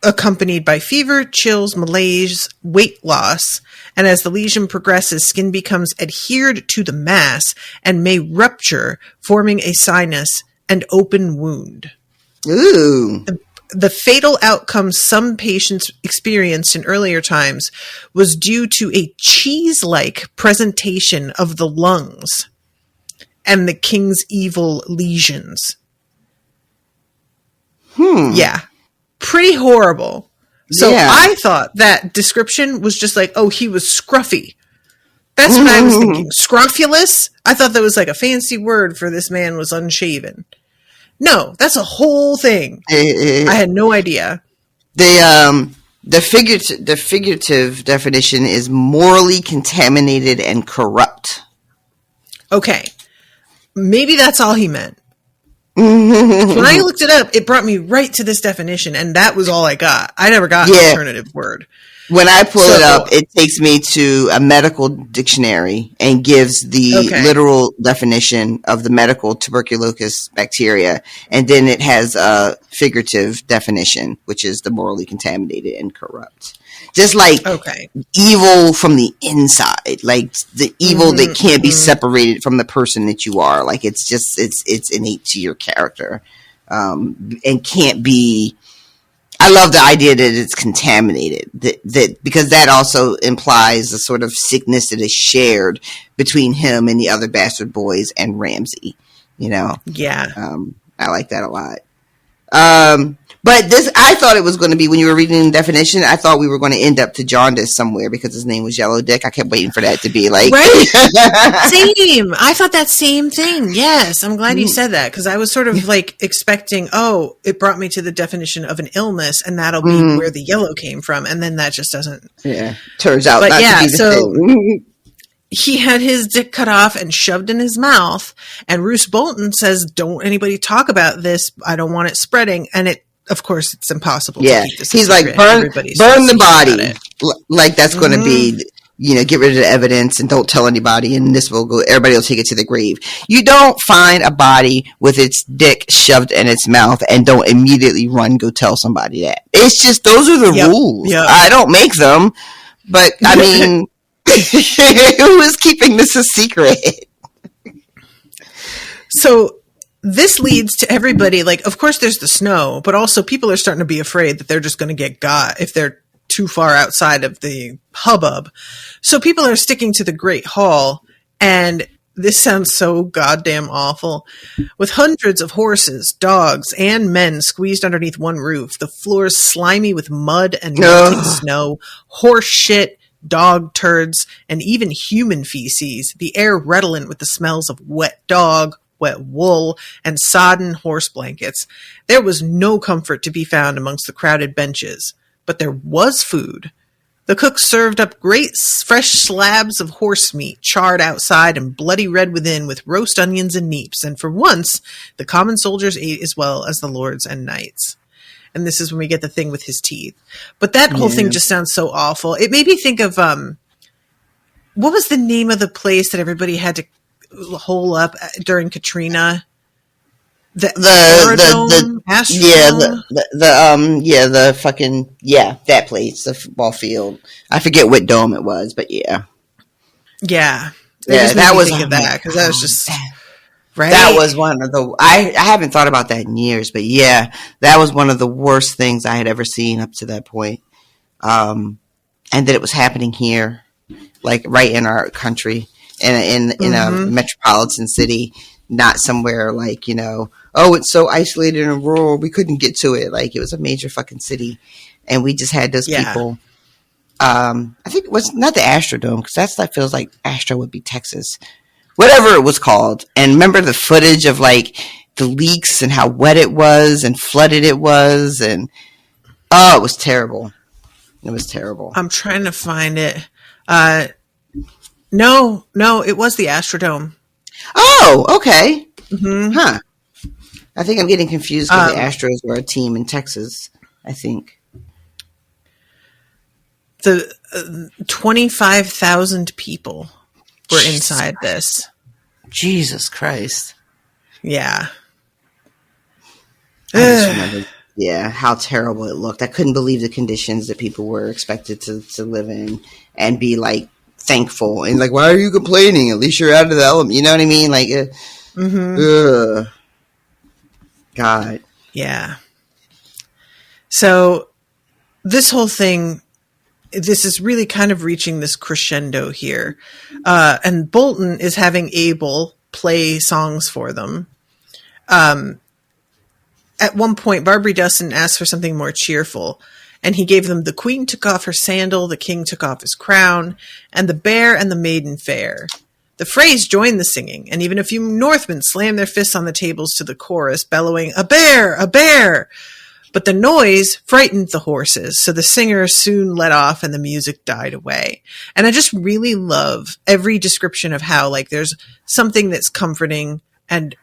accompanied by fever, chills, malaise, weight loss, and as the lesion progresses, skin becomes adhered to the mass and may rupture, forming a sinus and open wound. Ooh. The fatal outcome some patients experienced in earlier times was due to a cheese-like presentation of the lungs and the king's evil lesions. Yeah. Pretty horrible. So Yeah. I thought that description was just like, oh, he was scruffy. That's what I was thinking. Scruffulous? I thought that was like a fancy word for this man was unshaven. No, that's a whole thing. I had no idea. The figurative definition is morally contaminated and corrupt. Okay. Maybe that's all he meant. When I looked it up, it brought me right to this definition, and that was all I got. I never got an alternative word. When I pull it up, it takes me to a medical dictionary and gives the literal definition of the medical tuberculosis bacteria, and then it has a figurative definition, which is the morally contaminated and corrupt. Just like evil from the inside, like the evil that can't be separated from the person that you are. Like it's just it's innate to your character, and can't be. I love the idea that it's contaminated, that because that also implies a sort of sickness that is shared between him and the other bastard boys and Ramsay. You know, I like that a lot. But this, I thought it was going to be, when you were reading the definition, I thought we were going to end up to jaundice somewhere because his name was Yellow Dick. I kept waiting for that to be like... Right? Same. I thought that same thing. Yes. I'm glad you said that, because I was sort of like expecting, oh, it brought me to the definition of an illness, and that'll be where the yellow came from. And then that just doesn't... Yeah. Turns out but not yeah, to be the so thing. He had his dick cut off and shoved in his mouth, and Roose Bolton says, don't anybody talk about this. I don't want it spreading. And it, of course, it's impossible to keep this he's like, burn the body. Like that's going to be, get rid of the evidence and don't tell anybody, and this will go, everybody will take it to the grave. You don't find a body with its dick shoved in its mouth and don't immediately go tell somebody that. It's just, those are the rules. Yep. I don't make them, but I mean, who is keeping this a secret? So this leads to everybody, like, of course there's the snow, but also people are starting to be afraid that they're just going to get got if they're too far outside of the hubbub. So people are sticking to the Great Hall, and this sounds so goddamn awful. With hundreds of horses, dogs, and men squeezed underneath one roof, the floors slimy with mud and melting snow, horse shit, dog turds, and even human feces, the air redolent with the smells of wet dog, wet wool, and sodden horse blankets. There was no comfort to be found amongst the crowded benches, but there was food. The cook served up great fresh slabs of horse meat, charred outside and bloody red within, with roast onions and neeps, and for once, the common soldiers ate as well as the lords and knights. And this is when we get the thing with his teeth. But that whole thing just sounds so awful. It made me think of, what was the name of the place that everybody had to hole up during Katrina? The that place, the football field. I forget what dome it was, but yeah. That was think of that, because that was just right. That was one of the. I haven't thought about that in years, but yeah, that was one of the worst things I had ever seen up to that point. And that it was happening here, like right in our country, in a metropolitan city, not somewhere like, oh, it's so isolated and rural, we couldn't get to it. Like, it was a major fucking city, and we just had those people. I think it was not the Astrodome, because that feels like Astro would be Texas. Whatever it was called. And remember the footage of, like, the leaks and how wet it was and flooded it was, and it was terrible. It was terrible. I'm trying to find it. No, it was the Astrodome. Oh, okay. Mm-hmm. Huh. I think I'm getting confused because the Astros were a team in Texas, I think. The 25,000 people were inside this. Jesus Christ. Yeah. I just remember, how terrible it looked. I couldn't believe the conditions that people were expected to live in and be like thankful and like, why are you complaining? At least you're out of the element. You know what I mean? Like, God. Yeah. So this whole thing, this is really kind of reaching this crescendo here. And Bolton is having Abel play songs for them. At one point, Barbary Dustin asked for something more cheerful, and he gave them "The Queen took off her sandal, the King took off his crown, and the bear and the maiden fair." The Freys joined the singing, and even a few Northmen slammed their fists on the tables to the chorus, bellowing, "A bear! A bear!" But the noise frightened the horses, so the singers soon let off and the music died away. And I just really love every description of how, like, there's something that's comforting and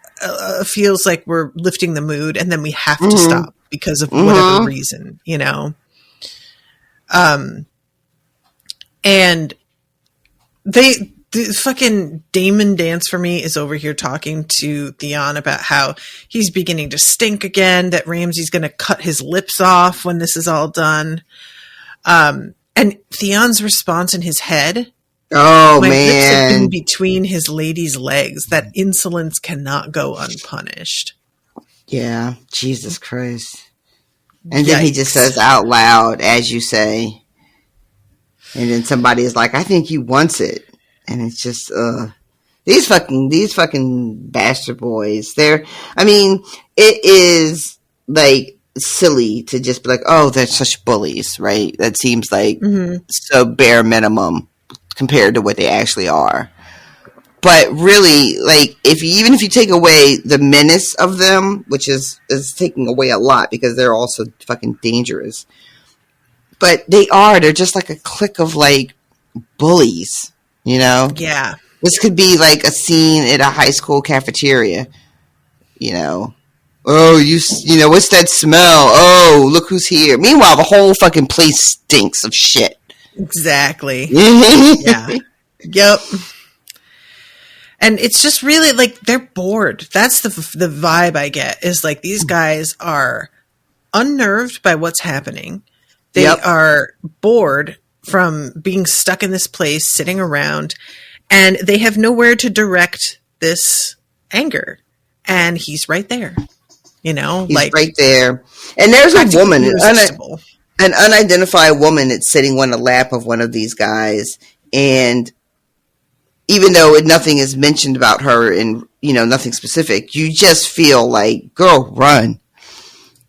feels like we're lifting the mood, and then we have to stop because of whatever reason, you know? And the fucking Damon Dance for me is over here talking to Theon about how he's beginning to stink again, that Ramsay's going to cut his lips off when this is all done. And Theon's response in his head, "Oh, my man. lips have been between his lady's legs. That insolence cannot go unpunished." Yeah, Jesus Christ. And then he just says out loud, as you say. And then somebody is like, "I think he wants it." And it's just, these fucking bastard boys. It is like silly to just be like, "Oh, they're such bullies," right? That seems like so bare minimum compared to what they actually are. But really, like, even if you take away the menace of them, which is taking away a lot because they're also fucking dangerous. But they're just like a clique of like bullies, you know? Yeah. This could be like a scene at a high school cafeteria, you know? "Oh, you know, what's that smell? Oh, look who's here." Meanwhile, the whole fucking place stinks of shit. Exactly. Yeah. Yep. And it's just really like they're bored. That's the vibe I get, is like these guys are unnerved by what's happening. They are bored from being stuck in this place, sitting around, and they have nowhere to direct this anger. And he's right there, you know, he's like right there. And there's a woman, irresistible. An unidentified woman that's sitting on the lap of one of these guys, and even though nothing is mentioned about her and, you know, nothing specific, you just feel like, girl, run.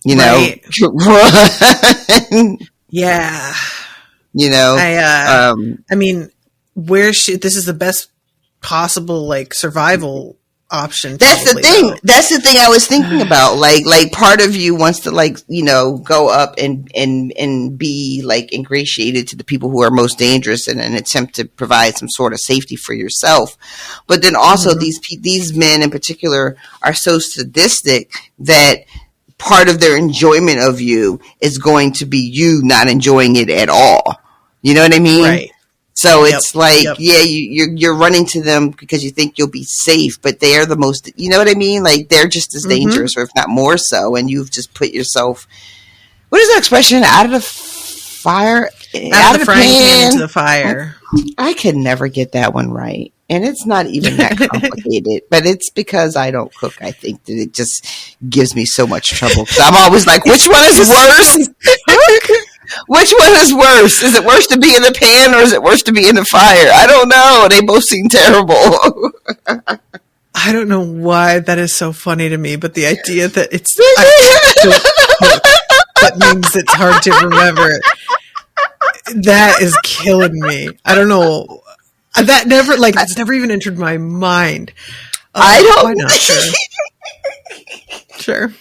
You know, run. Yeah. You know, I mean, this is the best possible like survival option. That's the thing. Though. That's the thing I was thinking about. Like part of you wants to, like, you know, go up and be like ingratiated to the people who are most dangerous in an attempt to provide some sort of safety for yourself. But then also these men in particular are so sadistic that part of their enjoyment of you is going to be you not enjoying it at all. You know what I mean? Right. So it's you're running to them because you think you'll be safe, but they are the most, you know what I mean? Like, they're just as dangerous, or if not more so, and you've just put yourself, what is that expression? Out of the fire? Out of the frying pan into the fire. I can never get that one right. And it's not even that complicated, but it's because I don't cook. I think that it just gives me so much trouble. I'm always like, which one is worse? Which one is worse? Is it worse to be in the pan or is it worse to be in the fire? I don't know. They both seem terrible. I don't know why that is so funny to me, but the idea that that means it's hard to remember. That is killing me. I don't know. That never, like, it's never even entered my mind. I don't. Why not? Sure. Sure.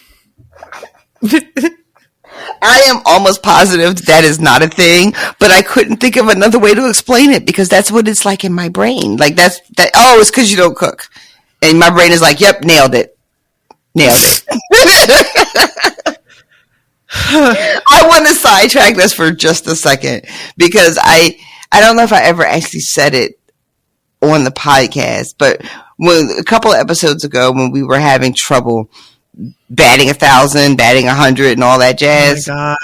I am almost positive that is not a thing, but I couldn't think of another way to explain it because that's what it's like in my brain. Like oh, it's because you don't cook. And my brain is like, yep, nailed it. I want to sidetrack this for just a second because I don't know if I ever actually said it on the podcast, but a couple of episodes ago when we were having trouble batting 1,000, batting 100 and all that jazz. Oh my God.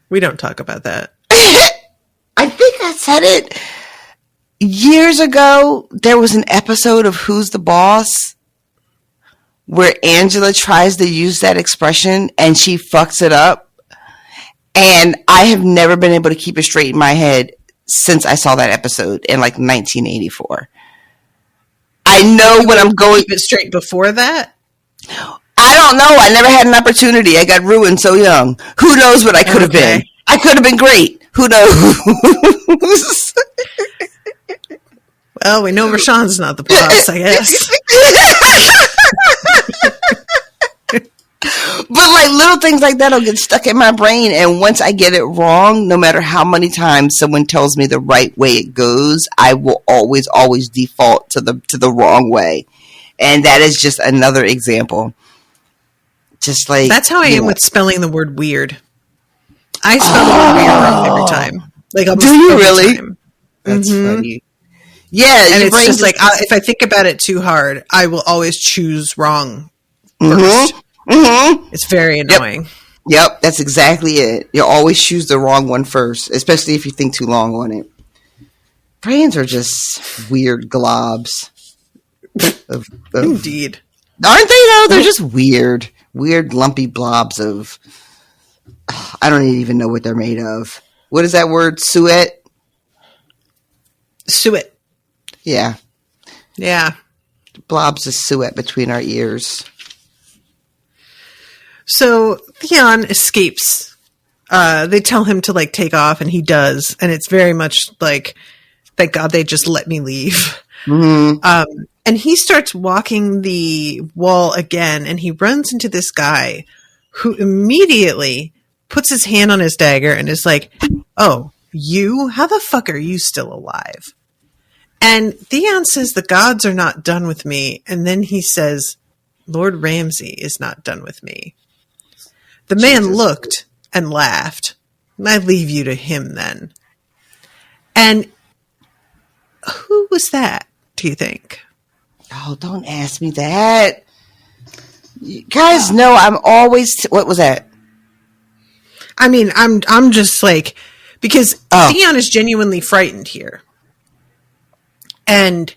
We don't talk about that. I think I said it years ago. There was an episode of Who's the Boss where Angela tries to use that expression and she fucks it up. And I have never been able to keep it straight in my head since I saw that episode in like 1984. I know when I'm going... Keep it straight before that? I don't know. I never had an opportunity. I got ruined so young. Who knows what I could have been? I could have been great. Who knows? Well, we know Rashawn's not the boss, I guess. But like little things like that will get stuck in my brain, and once I get it wrong, no matter how many times someone tells me the right way it goes, I will always default to the wrong way. And that is just another example. Just like that's how I am with spelling the word weird. I spell the word weird wrong every time. Like, do you really? Time. That's funny. Yeah, and it's just like if I think about it too hard, I will always choose wrong first. Mm-hmm. It's very annoying. Yep, that's exactly it. You'll always choose the wrong one first, especially if you think too long on it. Brains are just weird globs. Indeed. Aren't they, though? They're just weird, lumpy blobs of... I don't even know what they're made of. What is that word? Suet? Suet. Yeah. Yeah. Blobs of suet between our ears. So Theon escapes. They tell him to like take off, and he does. And it's very much like, thank God they just let me leave. Mm-hmm. And he starts walking the wall again, and he runs into this guy who immediately puts his hand on his dagger and is like, "Oh, you? How the fuck are you still alive?" And Theon says, "The gods are not done with me." And then he says, "Lord Ramsay is not done with me." The man looked and laughed. I leave you to him then. And who was that, do you think? Oh, don't ask me that. You guys know I'm always... what was that? I mean, I'm just like... because Theon is genuinely frightened here. And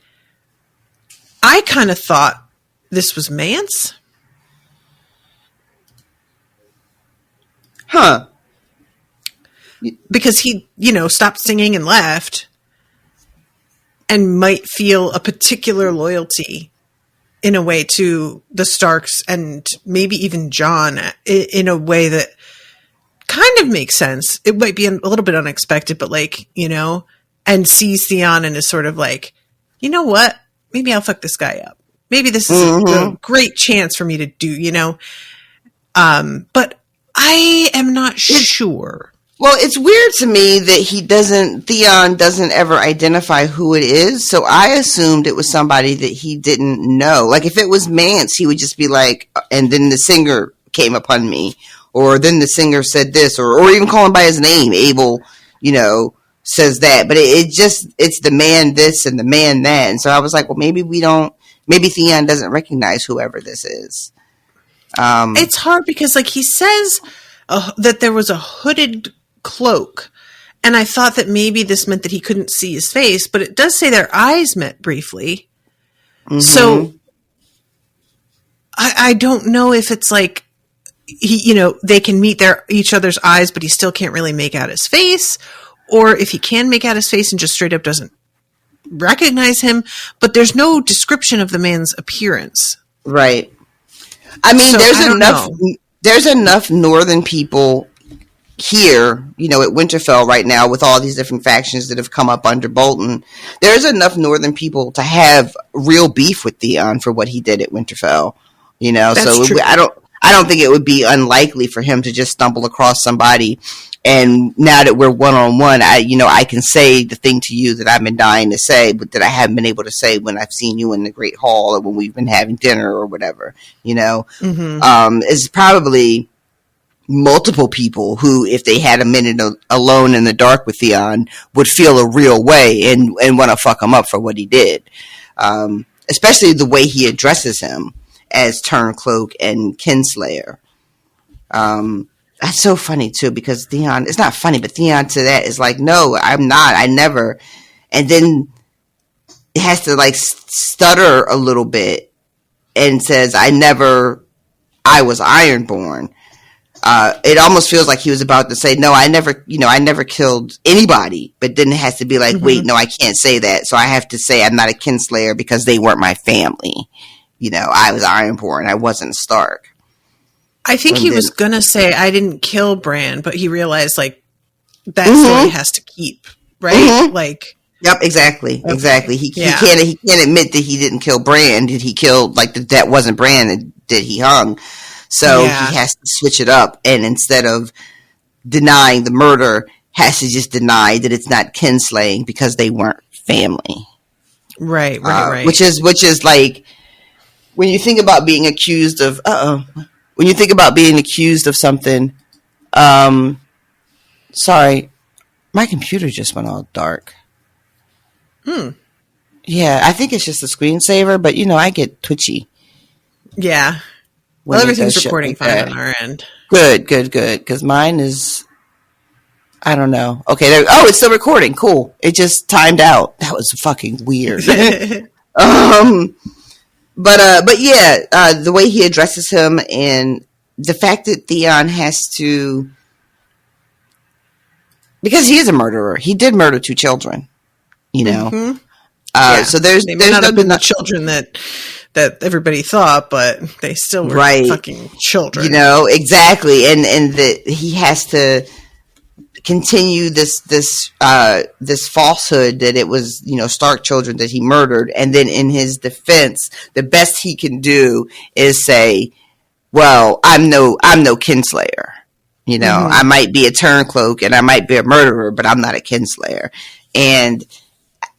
I kind of thought this was Mance. Huh. Because he, stopped singing and left and might feel a particular loyalty in a way to the Starks and maybe even Jon in a way that kind of makes sense. It might be a little bit unexpected, but and sees Theon and is sort of like, you know what? Maybe I'll fuck this guy up. Maybe this is a great chance for me to do, but I am not sure. Well, it's weird to me that Theon doesn't ever identify who it is. So I assumed it was somebody that he didn't know. Like if it was Mance, he would just be like, and then the singer came upon me, or then the singer said this, or even call him by his name. Abel, says that, but it's the man this and the man that. And so I was like, well, maybe Theon doesn't recognize whoever this is. It's hard because he says that there was a hooded cloak, and I thought that maybe this meant that he couldn't see his face, but it does say their eyes met briefly. Mm-hmm. So I don't know if it's like they can meet each other's eyes, but he still can't really make out his face, or if he can make out his face and just straight up doesn't recognize him. But there's no description of the man's appearance, right? I mean, so there's enough northern people here, at Winterfell right now with all these different factions that have come up under Bolton. There's enough northern people to have real beef with Theon for what he did at Winterfell. You know, That's true. I don't think it would be unlikely for him to just stumble across somebody. And now that we're one-on-one, I can say the thing to you that I've been dying to say, but that I haven't been able to say when I've seen you in the Great Hall or when we've been having dinner or whatever, you know. Is probably multiple people who, if they had a minute alone in the dark with Theon, would feel a real way and want to fuck him up for what he did. Especially the way he addresses him as Turncloak and Kinslayer. That's so funny too, because Theon, it's not funny, but Theon to that is like, no, I'm not, I never. And then it has to like stutter a little bit and says, I was Ironborn. It almost feels like he was about to say, no, I never killed anybody, but then it has to be like, wait, no, I can't say that. So I have to say I'm not a Kinslayer because they weren't my family. You know, I was Ironborn. I wasn't Stark. I think he was going to say, I didn't kill Bran, but he realized, like, that story has to keep, right? Like, yep, exactly. Okay. Exactly. He can't admit that he didn't kill Bran. Did he kill, like, that wasn't Bran that he hung? So he has to switch it up. And instead of denying the murder, has to just deny that it's not kinslaying because they weren't family. Right. Which is like, when you think about being accused of, when you think about being accused of something, sorry, my computer just went all dark. Yeah, I think it's just the screensaver, but you know, I get twitchy. Yeah. Well, everything's recording fine on our end. Good. Because mine is, I don't know. Okay, it's still recording. Cool. It just timed out. That was fucking weird. But yeah, the way he addresses him and the fact that Theon has to, because he is a murderer. He did murder 2 children, you know. So there's not been the children that everybody thought, but they still were fucking children. You know, exactly. And that he has to continue this falsehood that it was, you know, Stark children that he murdered, and then in his defense, the best he can do is say, "Well, I'm no Kinslayer. You know, I might be a Turncloak and I might be a murderer, but I'm not a Kinslayer." And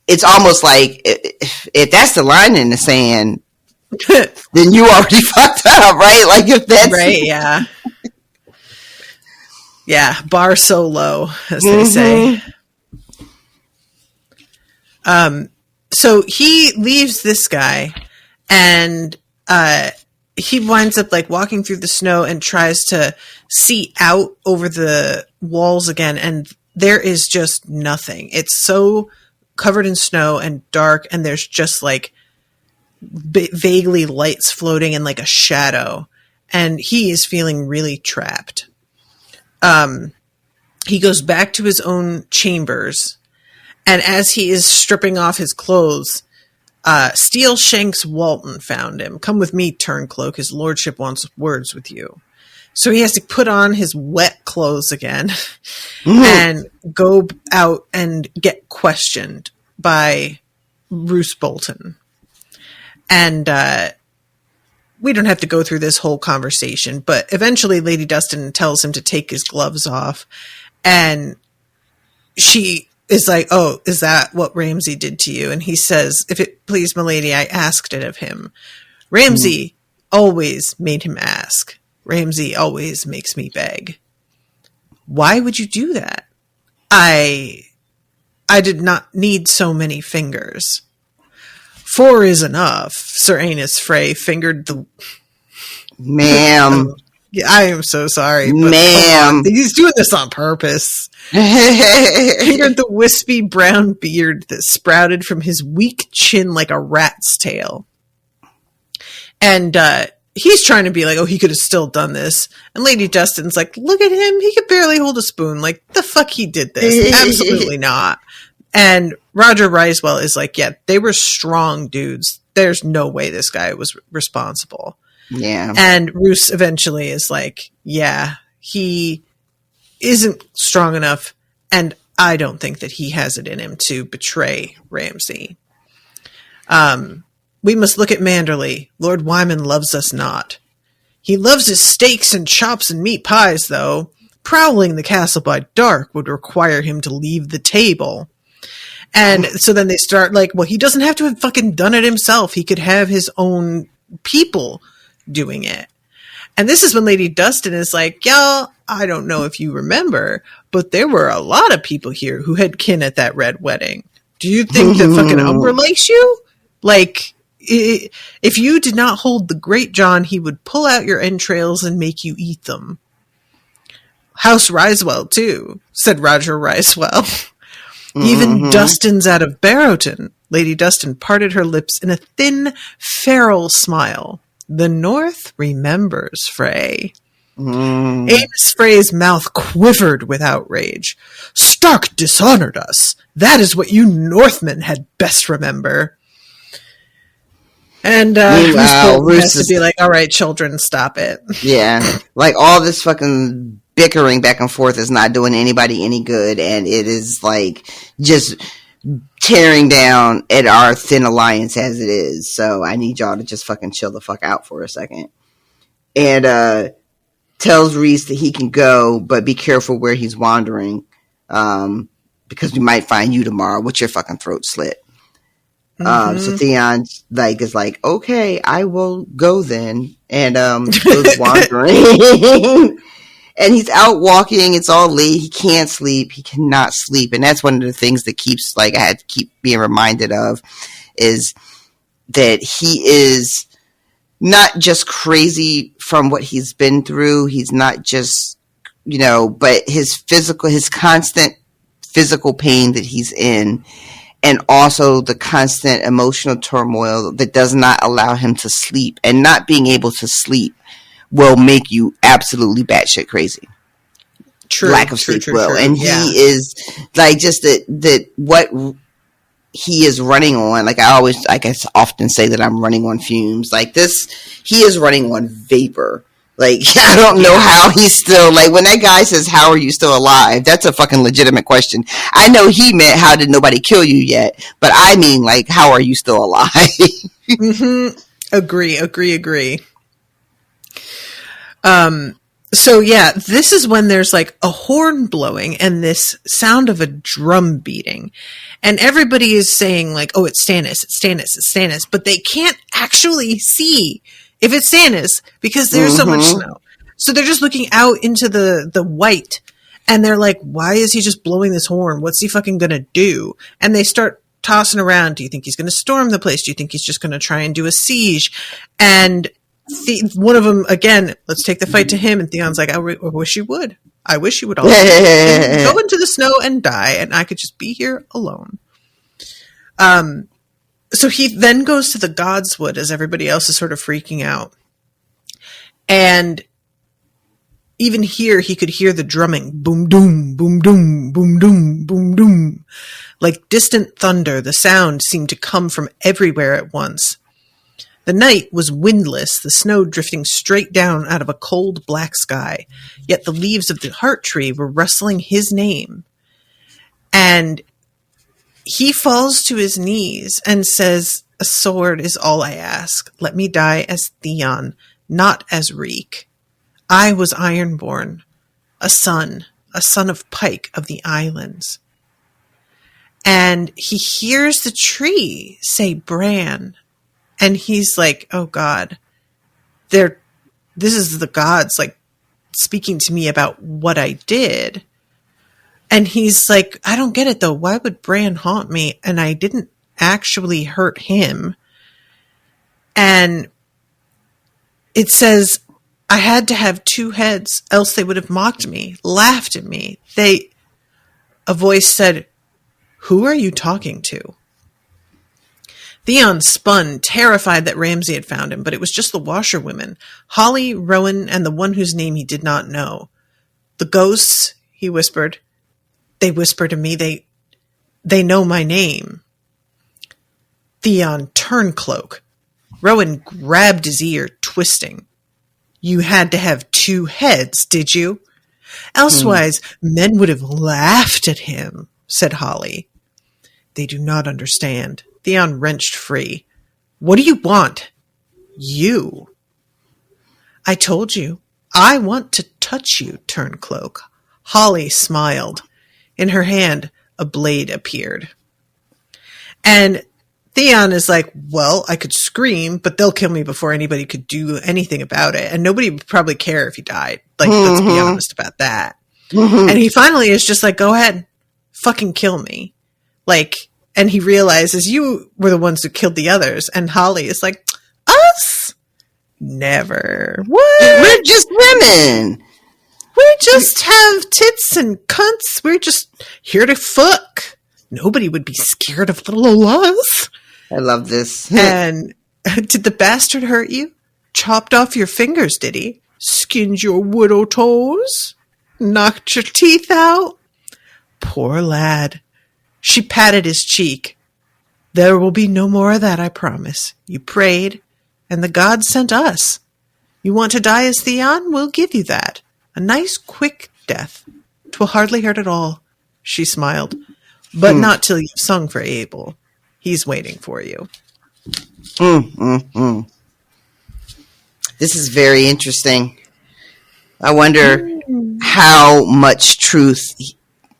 it's almost like if that's the line in the sand, then you already fucked up, right? Like if that's right, yeah. Yeah, bar so low, as they say. So he leaves this guy, and he winds up like walking through the snow and tries to see out over the walls again, and there is just nothing. It's so covered in snow and dark, and there's just like vaguely lights floating in like a shadow, and he is feeling really trapped. He goes back to his own chambers, and as he is stripping off his clothes, Steel Shanks Walton found him. "Come with me, Turncloak. His lordship wants words with you." So he has to put on his wet clothes again and go out and get questioned by Roose Bolton. And we don't have to go through this whole conversation, but eventually Lady Dustin tells him to take his gloves off, and she is like, "Oh, is that what Ramsay did to you?" And he says, "If it please milady, I asked it of him. Ramsay always made him ask. Ramsay always makes me beg." "Why would you do that?" I did not need so many fingers." "4 is enough." Sir Aenys Frey fingered the... Ma'am. I am so sorry. But ma'am. He's doing this on purpose. Fingered the wispy brown beard that sprouted from his weak chin like a rat's tail. And he's trying to be like, "Oh, he could have still done this." And Lady Dustin's like, "Look at him. He could barely hold a spoon. Like, the fuck he did this? Absolutely not." And Roger Risewell is like, "Yeah, they were strong dudes. There's no way this guy was responsible." Yeah. And Roose eventually is like, "Yeah, he isn't strong enough, and I don't think that he has it in him to betray Ramsay." We must look at Manderley. Lord Wyman loves us not. He loves his steaks and chops and meat pies, though. Prowling the castle by dark would require him to leave the table. And so then they start like, well, he doesn't have to have fucking done it himself. He could have his own people doing it. And this is when Lady Dustin is like, y'all, I don't know if you remember, but there were a lot of people here who had kin at that red wedding. Do you think that fucking Umbra likes you? Like, if you did not hold the Great John, he would pull out your entrails and make you eat them. House Risewell, too, said Roger Risewell. Even Dustin's out of Barrowton. Lady Dustin parted her lips in a thin, feral smile. The North remembers Frey. Amos Frey's mouth quivered with outrage. Stark dishonored us. That is what you Northmen had best remember. And Roose has to be like, all right, children, stop it. Yeah. Like, all this fucking bickering back and forth is not doing anybody any good, and it is, like, just tearing down at our thin alliance as it is. So I need y'all to just fucking chill the fuck out for a second. And tells Rhys that he can go, but be careful where he's wandering, because we might find you tomorrow with your fucking throat slit. So Theon is like, okay, I will go then, and goes wandering. And he's out walking. It's all late. He can't sleep. He cannot sleep. And that's one of the things that keeps, I had to keep being reminded of, is that he is not just crazy from what he's been through. He's not just, but his constant physical pain that he's in, and also the constant emotional turmoil that does not allow him to sleep. And not being able to sleep will make you absolutely batshit crazy. True. Lack of sleep will. True. And he is just that what he is running on. I guess often say that I'm running on fumes. Like this, he is running on vapor. Like, I don't know how he's still, when that guy says, how are you still alive? That's a fucking legitimate question. I know he meant, how did nobody kill you yet? But I mean, how are you still alive? Agree. So yeah, this is when there's a horn blowing and this sound of a drum beating. And everybody is saying oh, it's Stannis, it's Stannis, it's Stannis. But they can't actually see if it's Stannis because there's so much snow. So they're just looking out into the white and they're like, why is he just blowing this horn? What's he fucking gonna do? And they start tossing around. Do you think he's gonna storm the place? Do you think he's just gonna try and do a siege? And one of them, again, let's take the fight to him. And Theon's like, I wish you would. I wish you would all go into the snow and die, and I could just be here alone. So he then goes to the Godswood as everybody else is sort of freaking out. And even here, he could hear the drumming. Boom, doom, boom, doom, boom, doom, boom, doom. Like distant thunder, the sound seemed to come from everywhere at once. The night was windless, the snow drifting straight down out of a cold black sky, yet the leaves of the heart tree were rustling his name. And he falls to his knees and says, a sword is all I ask. Let me die as Theon, not as Reek. I was Ironborn, a son of Pike of the Islands. And he hears the tree say Bran. And he's like, oh God, this is the gods speaking to me about what I did. And he's like, I don't get it though. Why would Bran haunt me? And I didn't actually hurt him. And it says, I had to have two heads, else they would have mocked me, laughed at me. A voice said, who are you talking to? Theon spun, terrified that Ramsay had found him, but it was just the washerwomen, Holly, Rowan, and the one whose name he did not know. The ghosts, he whispered. They whisper to me, they know my name. Theon turned cloak. Rowan grabbed his ear, twisting. You had to have two heads, did you? Elsewise, men would have laughed at him, said Holly. They do not understand. Theon wrenched free. What do you want? You. I told you. I want to touch you, Turncloak. Holly smiled. In her hand, a blade appeared. And Theon is like, well, I could scream, but they'll kill me before anybody could do anything about it. And nobody would probably care if he died. Like, let's be honest about that. And he finally is just like, go ahead, fucking kill me. Like, and he realizes you were the ones who killed the others. And Holly is like, us? Never. What? We're just women. We just have tits and cunts. We're just here to fuck. Nobody would be scared of little us. I love this. And did the bastard hurt you? Chopped off your fingers, did he? Skinned your widow toes? Knocked your teeth out? Poor lad. She patted his cheek. There will be no more of that, I promise. You prayed, and the gods sent us. You want to die as Theon? We'll give you that. A nice, quick death. 'Twill hardly hurt at all. She smiled. But not till you've sung for Abel. He's waiting for you. This is very interesting. I wonder how much truth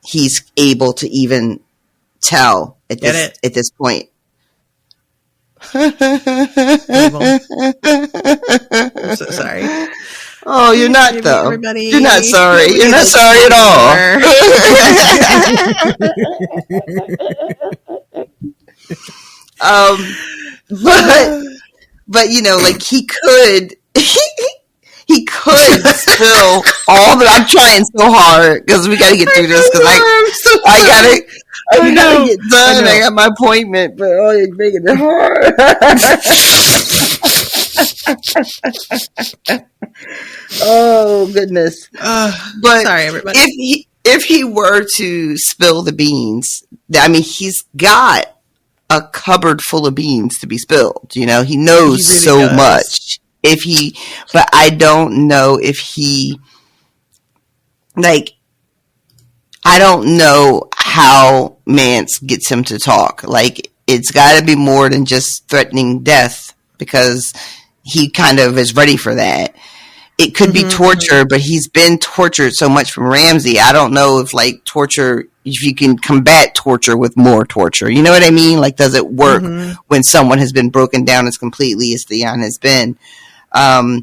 he's able to even tell at this point. Abel. I'm so sorry. Oh, you're not though. Everybody. You're not sorry. You're not sorry at all. But you know, like he could spill all that. I'm trying so hard because we got to get through this because I gotta get done. I got my appointment, but oh, you're making it hard. Oh goodness! But sorry, everybody. If he were to spill the beans, I mean, he's got a cupboard full of beans to be spilled. You know, he knows he really does. Much. But I don't know if he, like, I don't know how Mance gets him to talk. Like, it's got to be more than just threatening death because he kind of is ready for that. It could be torture, but he's been tortured so much from Ramsay. I don't know if, like, torture, if you can combat torture with more torture. You know what I mean? Like, does it work when someone has been broken down as completely as Theon has been? Or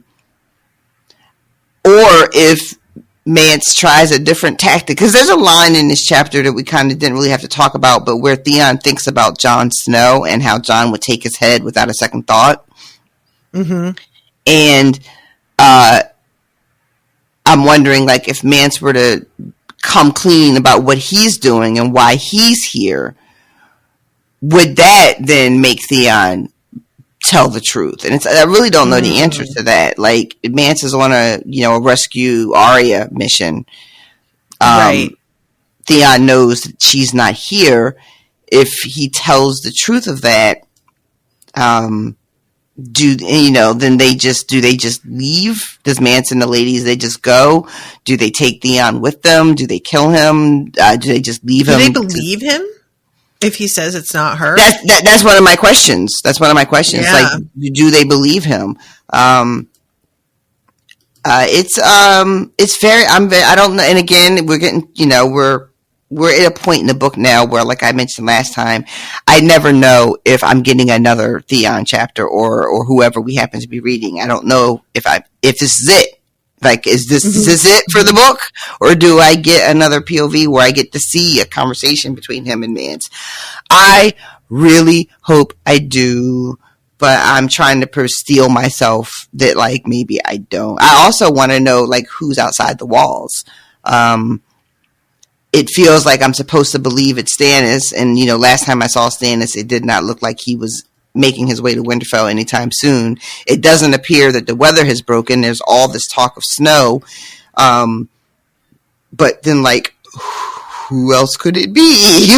if Mance tries a different tactic. Because there's a line in this chapter that we kind of didn't really have to talk about, but where Theon thinks about Jon Snow and how Jon would take his head without a second thought. And I'm wondering, like, if Mance were to come clean about what he's doing and why he's here, would that then make Theon tell the truth? And I really don't know the answer to that. Like, Mance is on a rescue Arya mission. Right. Theon knows that she's not here. If he tells the truth of that, do they just leave? Does Mance and the ladies, they just go? Do they take Theon with them? Do they kill him? Do they just leave him? Do they believe him if he says it's not her? That's one of my questions. That's one of my questions. Yeah. Like, do they believe him? It's very. I don't know. And again, we're getting. We're at a point in the book now where, like I mentioned last time, I never know if I'm getting another Theon chapter or whoever we happen to be reading. I don't know if this is it. Like, is this it for the book? Or do I get another POV where I get to see a conversation between him and Mance? I really hope I do, but I'm trying to steel myself that, like, maybe I don't. I also want to know, like, who's outside the walls. It feels like I'm supposed to believe it's Stannis. And, last time I saw Stannis, it did not look like he was making his way to Winterfell anytime soon. It doesn't appear that the weather has broken. There's all this talk of snow. But then, like, who else could it be?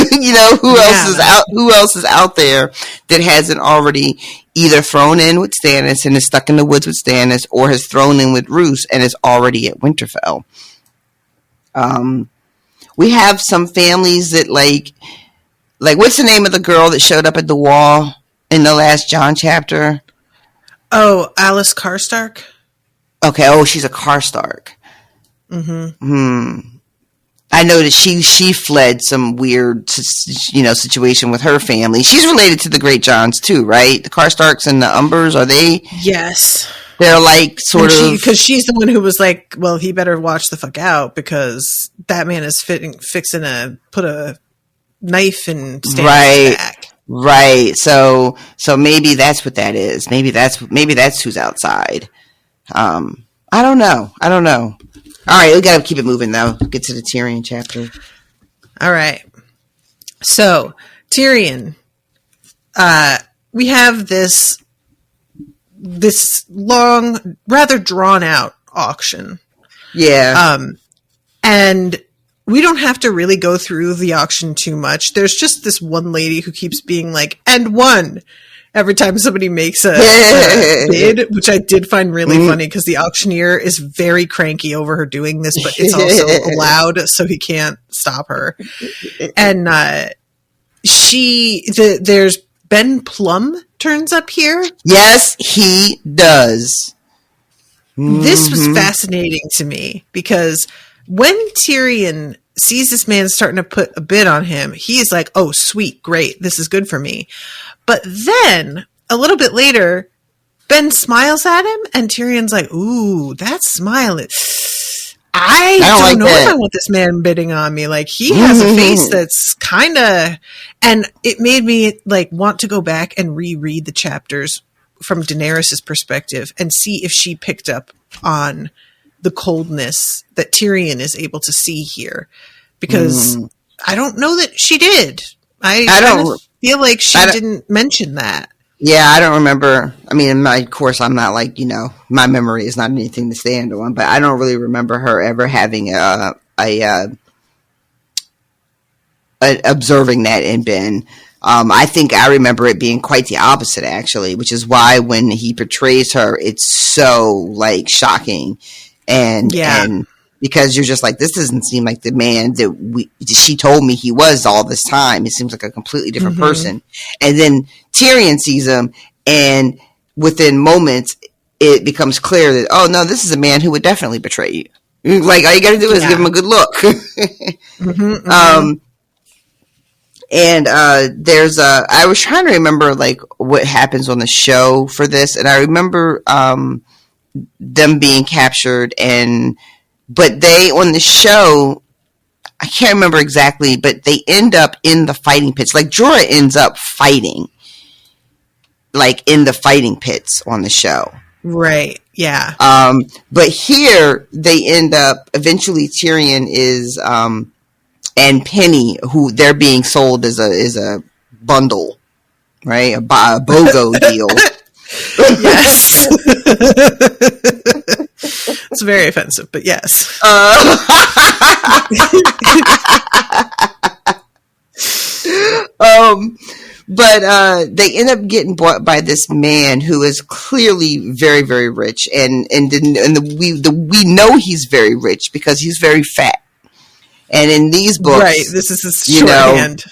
Who else is out there that hasn't already either thrown in with Stannis and is stuck in the woods with Stannis, or has thrown in with Roose and is already at Winterfell? We have some families that, like, what's the name of the girl that showed up at the wall? in the last Jon chapter? Oh, Alice Karstark? Okay, she's a Karstark. I know that she fled some weird, situation with her family. She's related to the Great Johns too, right? The Karstarks and the Umbers, are they? Yes. They're like because she's the one who was like, well, he better watch the fuck out because that man is fixing to put a knife in Stannis' back. Right. So maybe that's what that is. Maybe that's who's outside. I don't know. All right, we gotta keep it moving though. Get to the Tyrion chapter. All right. So Tyrion, we have this long, rather drawn out auction. Yeah. And we don't have to really go through the auction too much. There's just this one lady who keeps being like, and one, every time somebody makes a bid, which I did find really funny because the auctioneer is very cranky over her doing this, but it's also allowed, so he can't stop her. And there's Ben Plum turns up here. Yes, he does. This was fascinating to me because when Tyrion sees this man starting to put a bid on him, he is like, oh, sweet, great, this is good for me. But then, a little bit later, Ben smiles at him, and Tyrion's like, ooh, that smile. I don't know if I want this man bidding on me. Like, he has a face that's kind of... And it made me, like, want to go back and reread the chapters from Daenerys' perspective and see if she picked up on the coldness that Tyrion is able to see here. Because I don't know that she did. I don't feel like she didn't mention that. Yeah, I don't remember. I mean, of course, I'm not like, my memory is not anything to stand on, but I don't really remember her ever having observing that in Ben. I think I remember it being quite the opposite, actually, which is why when he portrays her, it's so, like, shocking. And because you're just like, this doesn't seem like the man that she told me he was all this time. It seems like a completely different person. And then Tyrion sees him, and within moments, it becomes clear that, oh no, this is a man who would definitely betray you. Like, all you gotta do is give him a good look. And I was trying to remember, like, what happens on the show for this, and I remember them being captured, but they, on the show, I can't remember exactly, but they end up in the fighting pits. Like, Jorah ends up fighting, like, in the fighting pits on the show. Right, yeah. But here, they end up, eventually Tyrion is, and Penny, who they're being sold as a bundle, right? A BOGO deal. Yes. It's very offensive, but yes. But they end up getting bought by this man who is clearly very, very rich, and we know he's very rich because he's very fat. And in these books, right, this is his shorthand.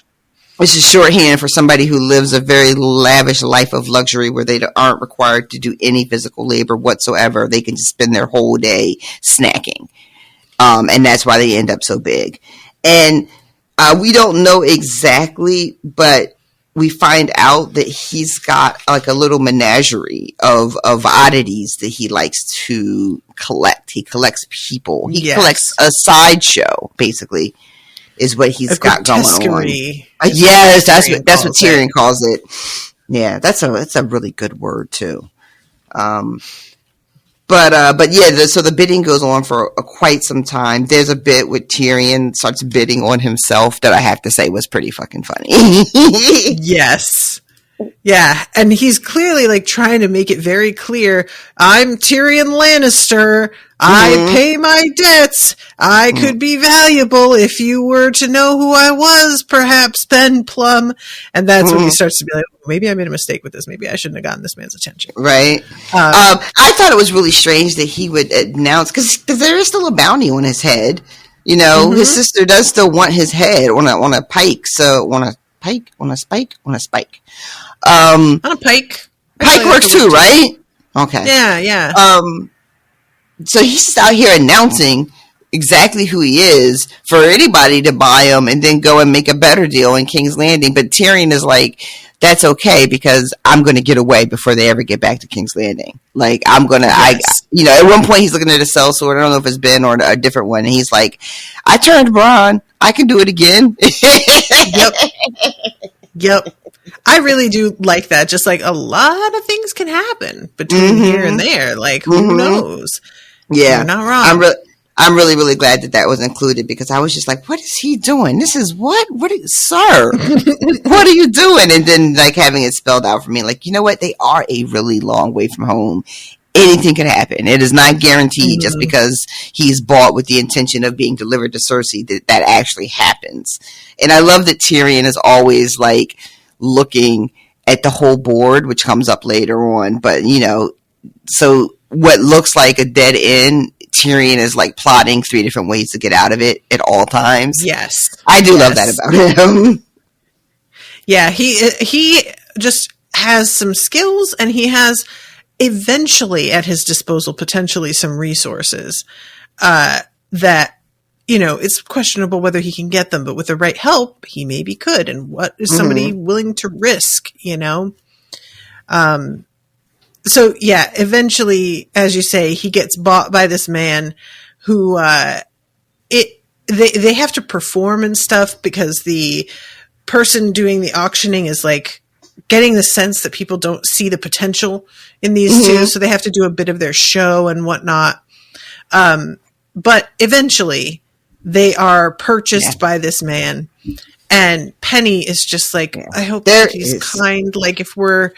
This is shorthand for somebody who lives a very lavish life of luxury where they aren't required to do any physical labor whatsoever. They can just spend their whole day snacking. And that's why they end up so big. And we don't know exactly, but we find out that he's got like a little menagerie of oddities that he likes to collect. He collects people. He collects a sideshow, basically, is what he's got going on. Yes, that's what Tyrion calls it. Yeah, that's a really good word too. But yeah, so the bidding goes on for quite some time. There's a bit with Tyrion starts bidding on himself that I have to say was pretty fucking funny. Yes. Yeah, and he's clearly like trying to make it very clear, I'm Tyrion Lannister. I pay my debts. I could be valuable if you were to know who I was, perhaps Ben Plum. And that's when he starts to be like, maybe I made a mistake with this. Maybe I shouldn't have gotten this man's attention. Right. I thought it was really strange that he would announce, because there is still a bounty on his head. You know, his sister does still want his head on a pike. So on a spike. On a pike. Pike works too, right? Okay. Yeah. So he's just out here announcing exactly who he is for anybody to buy him and then go and make a better deal in King's Landing. But Tyrion is like, that's okay because I'm going to get away before they ever get back to King's Landing. Like, I'm going to, at one point he's looking at a sellsword. I don't know if it's Ben or a different one. And he's like, I turned Bronn. I can do it again. Yep. I really do like that. Just like a lot of things can happen between here and there. Like, who knows? Yeah. You're not wrong. I'm really, really glad that was included because I was just like, what is he doing? This is what? Sir, what are you doing? And then like having it spelled out for me, like, you know what? They are a really long way from home. Anything can happen. It is not guaranteed just because he's bought with the intention of being delivered to Cersei that actually happens. And I love that Tyrion is always like looking at the whole board, which comes up later on. But, so what looks like a dead end, Tyrion is like plotting 3 different ways to get out of it at all times. Yes. I do love that about him. Yeah, he just has some skills and he has eventually at his disposal potentially some resources that, it's questionable whether he can get them, but with the right help, he maybe could. And what is somebody willing to risk, So yeah, eventually, as you say, he gets bought by this man who, they have to perform and stuff because the person doing the auctioning is like getting the sense that people don't see the potential in these two. So they have to do a bit of their show and whatnot. But eventually they are purchased by this man, and Penny is just like, I hope that he's kind. Like if we're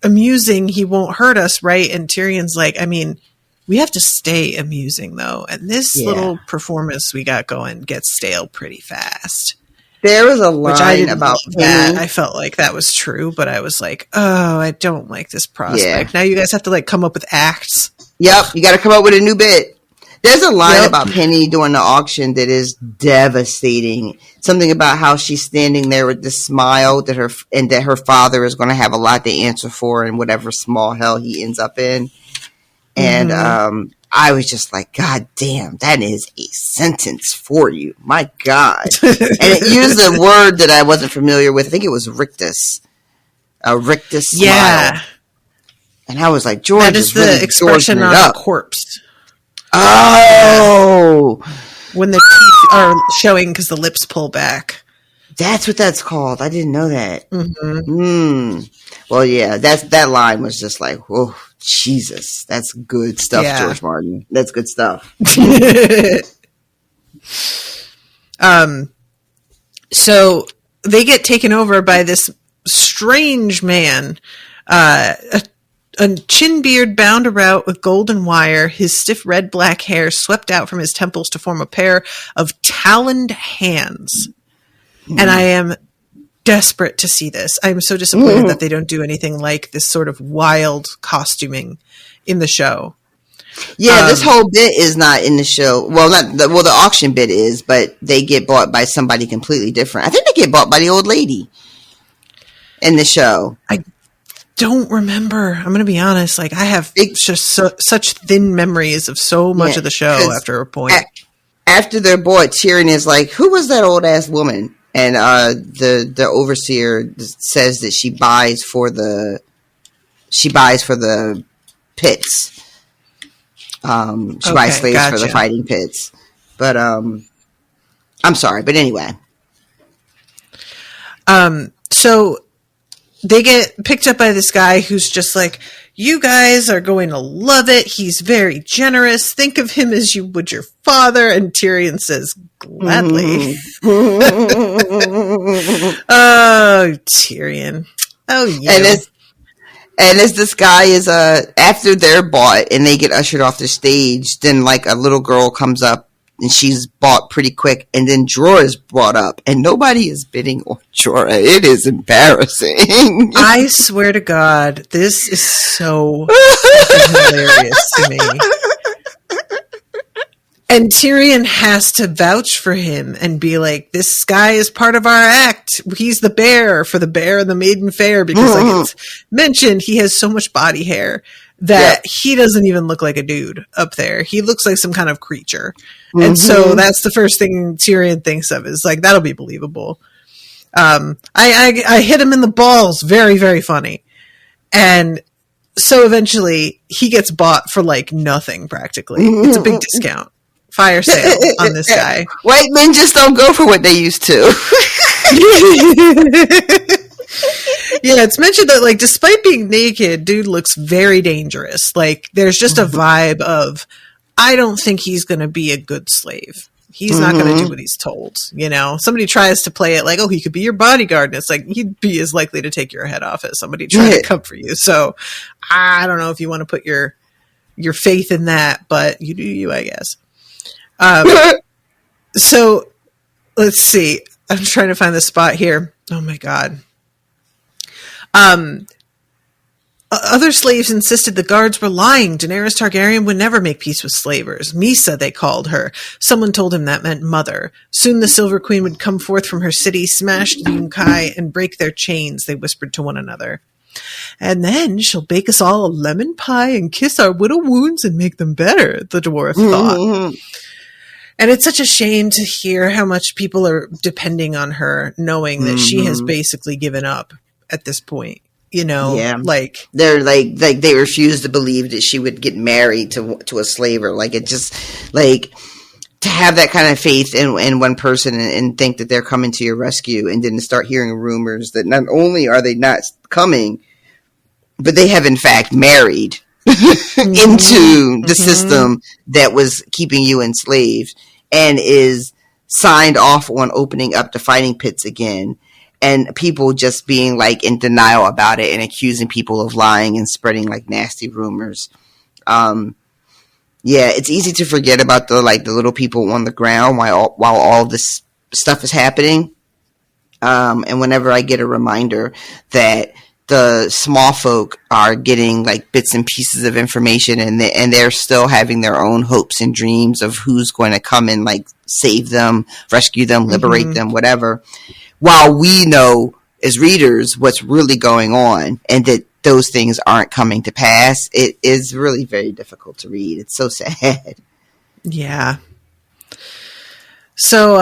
amusing, he won't hurt us, right? And Tyrion's like, I mean, we have to stay amusing though, and this little performance we got going gets stale pretty fast. There was a line about that. I felt like that was true, but I was like, oh, I don't like this prospect. Now you guys have to like come up with acts. Yep, you got to come up with a new bit. There's a line about Penny during the auction that is devastating. Something about how she's standing there with this smile that her father is going to have a lot to answer for in whatever small hell he ends up in. And I was just like, God damn, that is a sentence for you. My God. And it used a word that I wasn't familiar with. I think it was rictus. A rictus smile. Yeah. And I was like, George, that is the really expression on a corpse. Oh. When the teeth are showing because the lips pull back. That's what that's called. I didn't know that. Well, yeah, that line was just like, oh, Jesus. That's good stuff, George Martin. That's good stuff. So they get taken over by this strange man, a chin beard bound about with golden wire, his stiff red black hair swept out from his temples to form a pair of taloned hands. And I am desperate to see this. I'm so disappointed that they don't do anything like this sort of wild costuming in the show. Yeah, this whole bit is not in the show. Well, the auction bit is, but they get bought by somebody completely different. I think they get bought by the old lady in the show. I don't remember. I'm going to be honest. Like, I have just such thin memories of so much of the show after a point. After they're bought, Tyrion is like, who was that old ass woman? And the overseer says that she buys for the pits. She buys slaves for the fighting pits. But I'm sorry, but anyway. So they get picked up by this guy who's just like, you guys are going to love it. He's very generous. Think of him as you would your father. And Tyrion says, gladly. Oh, Tyrion. Oh, yeah. And as this guy is, after they're bought and they get ushered off the stage, then like a little girl comes up and she's bought pretty quick. And then Jorah is brought up and nobody is bidding on Jorah. It is embarrassing. I swear to God, this is so hilarious to me. And Tyrion has to vouch for him and be like, this guy is part of our act. He's the bear for the Bear and the Maiden Fair, because like it's mentioned, he has so much body hair that he doesn't even look like a dude up there. He looks like some kind of creature. And so that's the first thing Tyrion thinks of, is like, that'll be believable. I hit him in the balls. Very, very funny. And so eventually he gets bought for like nothing practically. It's a big discount. Fire sale on this guy. White men just don't go for what they used to. Yeah, it's mentioned that like despite being naked, dude looks very dangerous. Like there's just a vibe of, I don't think he's going to be a good slave. He's not going to do what he's told. You know, somebody tries to play it like, oh, he could be your bodyguard. And it's like, he'd be as likely to take your head off as somebody trying to comfort you. So I don't know if you want to put your faith in that, but you do you, I guess. So let's see. I'm trying to find the spot here. Oh my God. Other slaves insisted the guards were lying. Daenerys Targaryen would never make peace with slavers. Misa, they called her. Someone told him that meant mother. Soon the Silver Queen would come forth from her city, smash the Yunkai, and break their chains, they whispered to one another. And then she'll bake us all a lemon pie and kiss our widow wounds and make them better, the dwarf thought. And it's such a shame to hear how much people are depending on her, knowing that she has basically given up at this point. You know, like they're like they refuse to believe that she would get married to a slaver. Like it just like to have that kind of faith in one person and think that they're coming to your rescue, and then to start hearing rumors that not only are they not coming, but they have in fact married into the system that was keeping you enslaved and is signed off on opening up the fighting pits again. And people just being like in denial about it and accusing people of lying and spreading like nasty rumors. Yeah, it's easy to forget about the little people on the ground while all this stuff is happening. And whenever I get a reminder that the small folk are getting like bits and pieces of information and they're still having their own hopes and dreams of who's going to come and like save them, rescue them, liberate them, whatever. While we know as readers what's really going on and that those things aren't coming to pass, it is really very difficult to read. It's so sad. Yeah. So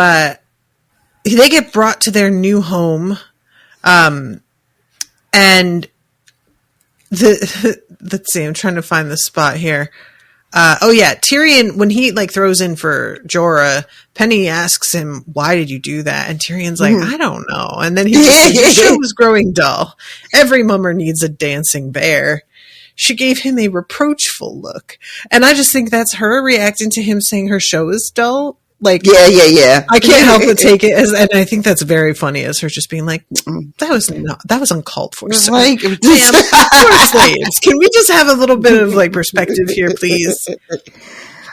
they get brought to their new home, and let's see, I'm trying to find the spot here. Tyrion, when he like throws in for Jorah, Penny asks him, why did you do that? And Tyrion's like, I don't know. And then he's like, your show was growing dull. Every mummer needs a dancing bear. She gave him a reproachful look. And I just think that's her reacting to him saying her show is dull. Like, yeah. I can't help but take it as, and I think that's very funny as her just being like, that was uncalled for. Sir. Like, ma'am, we're slaves. Can we just have a little bit of like perspective here, please?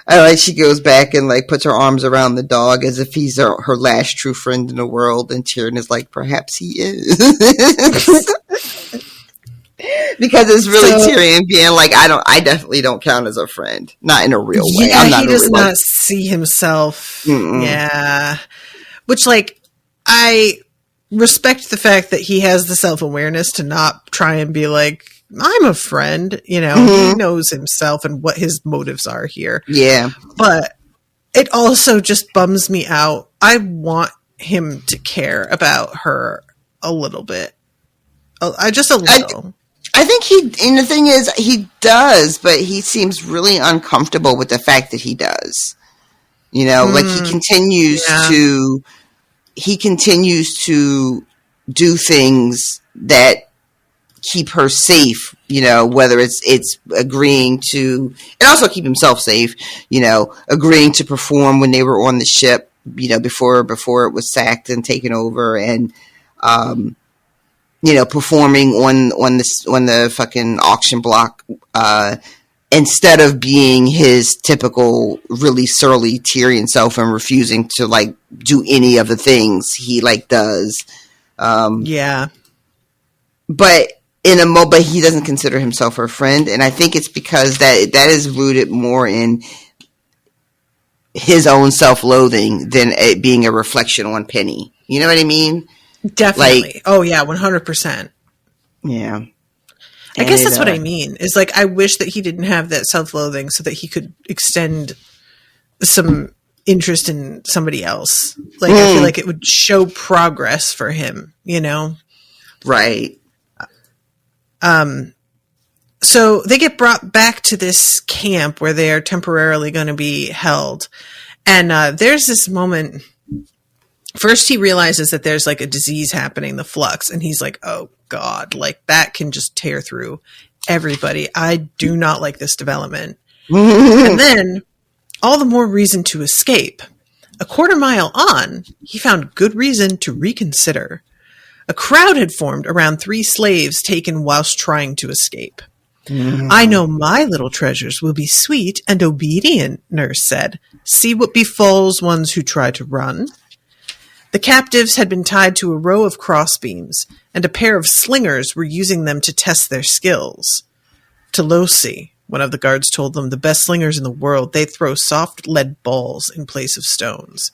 I like she goes back and like puts her arms around the dog as if he's her last true friend in the world, and Tyrion is like, perhaps he is. Because it's really Tyrion being like, I definitely don't count as a friend. Not in a real way. Yeah, he does not see himself. Yeah. Which, like, I respect the fact that he has the self-awareness to not try and be like, I'm a friend. You know, he knows himself and what his motives are here. Yeah. But it also just bums me out. I want him to care about her a little bit. Just a little. I think and the thing is, he does, but he seems really uncomfortable with the fact that he does. You know, like he continues to do things that keep her safe, you know, whether it's agreeing to, and also keep himself safe, you know, agreeing to perform when they were on the ship, you know, before it was sacked and taken over, and, you know, performing on the fucking auction block, instead of being his typical really surly Tyrion self and refusing to like do any of the things he like does. Yeah. But but he doesn't consider himself her friend, and I think it's because that is rooted more in his own self-loathing than it being a reflection on Penny. You know what I mean? Definitely. Like, oh yeah, 100%. Yeah. I guess that's what I mean. Is like, I wish that he didn't have that self-loathing so that he could extend some interest in somebody else. Like, I feel like it would show progress for him, you know? Right. So they get brought back to this camp where they are temporarily going to be held. And there's this moment. First, he realizes that there's like a disease happening, the flux. And he's like, oh, God, like that can just tear through everybody. I do not like this development. And then all the more reason to escape. A quarter mile on, he found good reason to reconsider. A crowd had formed around 3 slaves taken whilst trying to escape. I know my little treasures will be sweet and obedient, Nurse said. See what befalls ones who try to run. The captives had been tied to a row of crossbeams, and a pair of slingers were using them to test their skills. Tolosi, one of the guards told them, the best slingers in the world, they throw soft lead balls in place of stones.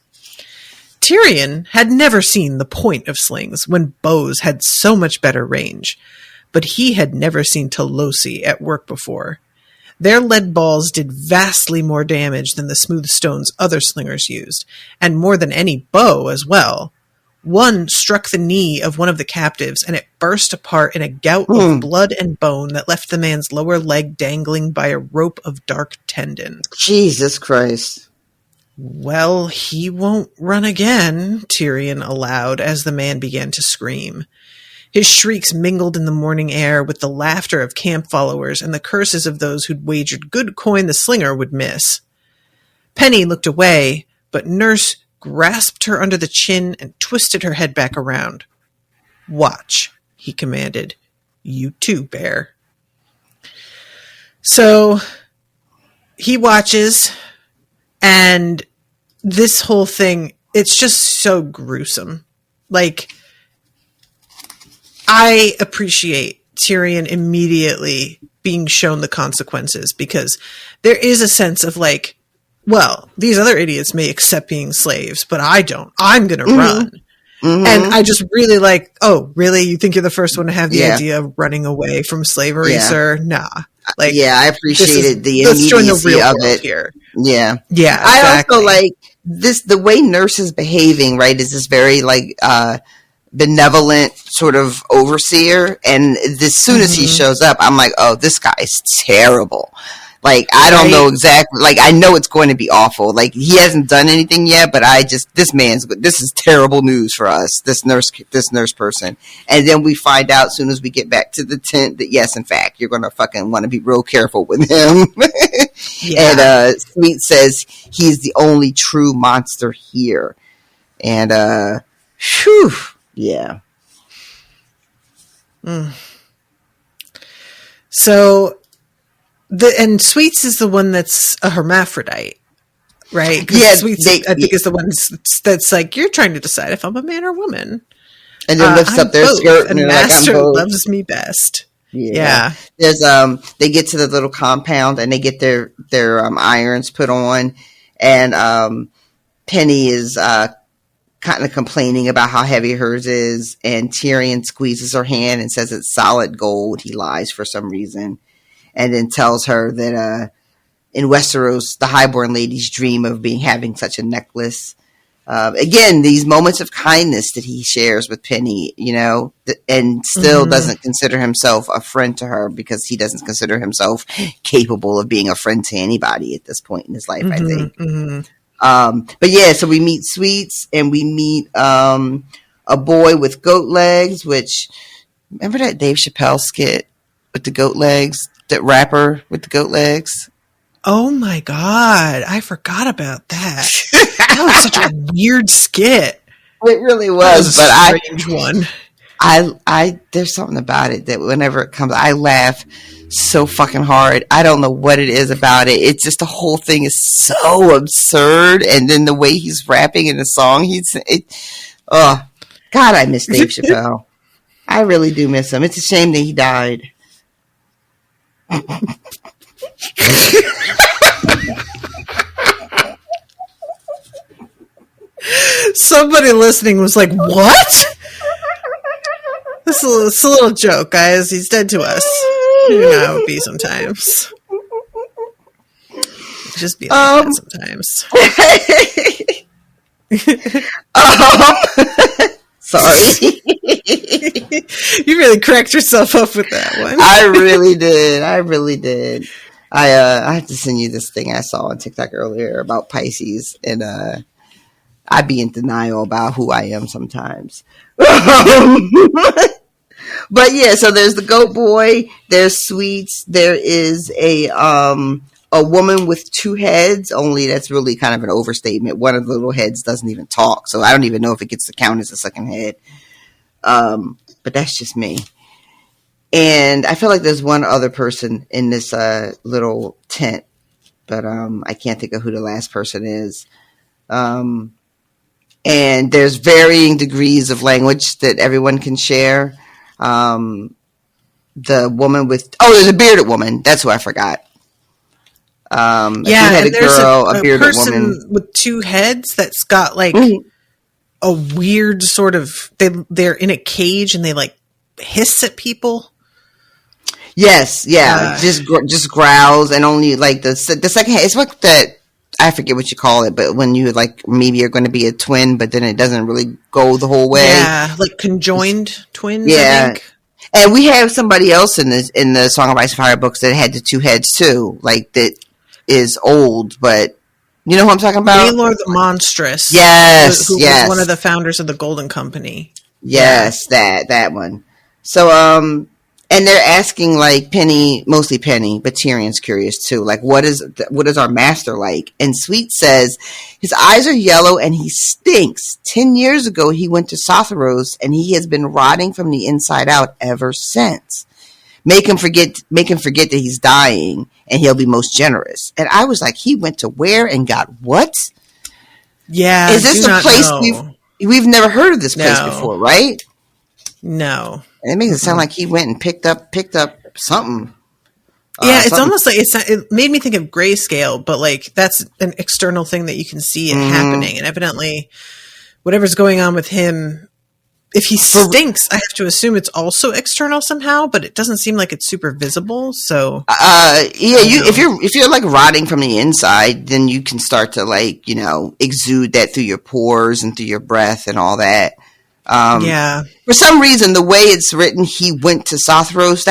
Tyrion had never seen the point of slings when bows had so much better range, but he had never seen Tolosi at work before. Their lead balls did vastly more damage than the smooth stones other slingers used, and more than any bow as well. One struck the knee of one of the captives, and it burst apart in a gout of blood and bone that left the man's lower leg dangling by a rope of dark tendon. Jesus Christ. Well, he won't run again, Tyrion allowed as the man began to scream. His shrieks mingled in the morning air with the laughter of camp followers and the curses of those who'd wagered good coin the slinger would miss. Penny looked away, but Nurse grasped her under the chin and twisted her head back around. Watch, he commanded. You too, Bear. So he watches, and this whole thing, it's just so gruesome. Like, I appreciate Tyrion immediately being shown the consequences, because there is a sense of like, well, these other idiots may accept being slaves, but I don't. I'm going to run. And I just really like, oh, really? You think you're the first one to have the idea of running away from slavery, sir? Nah. Like, I appreciated the let's join the immediacy real of world it. here. Yeah. Yeah, I exactly. also like this, the way Nurse is behaving, right, is this very like benevolent sort of overseer, and as soon as he shows up, I'm like, oh, this guy's terrible. Like, I don't know exactly, like, I know it's going to be awful. Like, he hasn't done anything yet, but this is terrible news for us, this nurse person. And then we find out as soon as we get back to the tent that, yes, in fact, you're going to fucking want to be real careful with him. And Sweet says he's the only true monster here. And, whew, yeah. So, and Sweets is the one that's a hermaphrodite, right? Yeah, Sweets, I think, is the one that's like, you're trying to decide if I'm a man or woman. And then lifts up their both, skirt and and Master like, I'm both. loves me best. Yeah. There's they get to the little compound and they get their irons put on, and Penny is kind of complaining about how heavy hers is, and Tyrion squeezes her hand and says it's solid gold. He lies for some reason, and then tells her that in Westeros the highborn ladies dream of having such a necklace. Again, these moments of kindness that he shares with Penny, you know, and still doesn't consider himself a friend to her, because he doesn't consider himself capable of being a friend to anybody at this point in his life, I think. But yeah, so we meet Sweets, and we meet a boy with goat legs, which, remember that Dave Chappelle skit with the goat legs, that rapper with the goat legs? Oh my God, I forgot about that. That was such a weird skit. It really was, but a strange one. I there's something about it that whenever it comes, I laugh so fucking hard. I don't know what it is about it. It's just the whole thing is so absurd, and then the way he's rapping in the song, God, I miss Dave Chappelle. I really do miss him. It's a shame that he died. Somebody listening was like, what? It's a little joke, guys. He's dead to us. You know how it be sometimes. Just be like that sometimes. Sorry. You really cracked yourself up with that one. I really did. I have to send you this thing I saw on TikTok earlier about Pisces, and I'd be in denial about who I am sometimes. But yeah, so there's the goat boy, there's Sweets, there is a woman with two heads, only that's really kind of an overstatement. One of the little heads doesn't even talk, so I don't even know if it gets to count as a second head. But that's just me. And I feel like there's one other person in this little tent, but I can't think of who the last person is. And there's varying degrees of language that everyone can share. The woman with there's a bearded woman. That's who I forgot. Yeah, and there's a bearded person woman with two heads that's got like a weird sort of they're in a cage and they like hiss at people. Yes, yeah, just growls, and only like the second head. It's like that. I forget what you call it, but when you like maybe you're going to be a twin, but then it doesn't really go the whole way. Yeah, like conjoined twins. Yeah, I think. And we have somebody else in the Song of Ice and Fire books that had the two heads too, like that is old, but you know who I'm talking about? Baelor the Monstrous. Yes, who yes. was one of the founders of the Golden Company. Yes, yeah. that one. So and they're asking like Penny, mostly Penny, but Tyrion's curious too. Like, what is our master like? And Sweet says his eyes are yellow and he stinks. 10 years ago, he went to Sotheros and he has been rotting from the inside out ever since. Make him forget that he's dying and he'll be most generous. And I was like, he went to where and got what? Yeah, is this a place we've never heard of this place before, right? No. And it makes it sound like he went and picked up something. Yeah, it's almost like it made me think of Grayscale, but like that's an external thing that you can see it happening. And evidently, whatever's going on with him, if he stinks, I have to assume it's also external somehow. But it doesn't seem like it's super visible. So, if you're like rotting from the inside, then you can start to like exude that through your pores and through your breath and all that. For some reason, the way it's written, he went to Sotheros.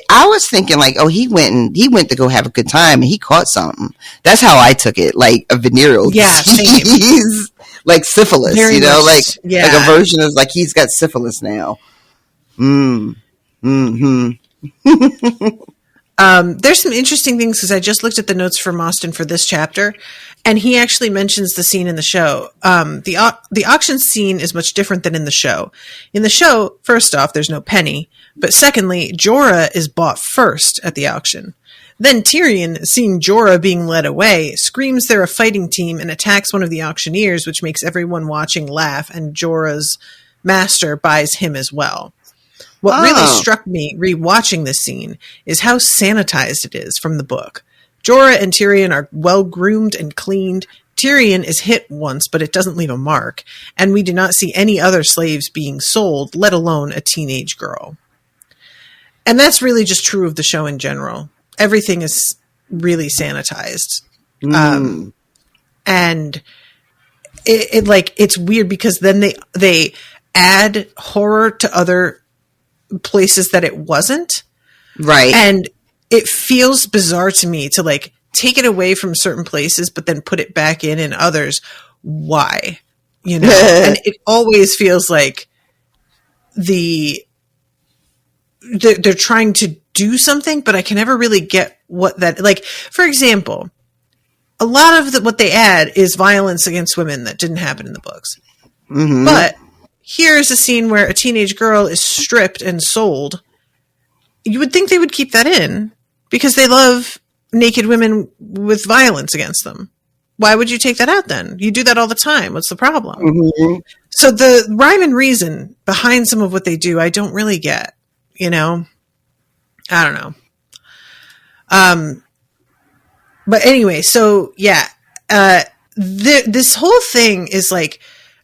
I was thinking like, oh, he went to go have a good time and he caught something. That's how I took it, like a venereal disease, like syphilis. Very much, like a version of like he's got syphilis now. There's some interesting things because I just looked at the notes from Austin for this chapter, and he actually mentions the scene in the show. The auction scene is much different than in the show. In the show, first off, there's no penny, but secondly, Jorah is bought first at the auction. Then Tyrion, seeing Jorah being led away, screams they're a fighting team and attacks one of the auctioneers, which makes everyone watching laugh, and Jorah's master buys him as well. What really struck me rewatching this scene is how sanitized it is from the book. Jorah and Tyrion are well groomed and cleaned. Tyrion is hit once, but it doesn't leave a mark, and we do not see any other slaves being sold, let alone a teenage girl. And that's really just true of the show in general. Everything is really sanitized. And it's weird because then they add horror to other places that it wasn't. Right. And it feels bizarre to me to like take it away from certain places, but then put it back in others. Why? And it always feels like they're trying to do something, but I can never really get what that, like, for example, a lot of what they add is violence against women that didn't happen in the books. Mm-hmm. But here's a scene where a teenage girl is stripped and sold. You would think they would keep that in because they love naked women with violence against them. Why would you take that out then? You do that all the time. What's the problem? Mm-hmm. So the rhyme and reason behind some of what they do, I don't really get, I don't know. But anyway, so yeah, this whole thing is like,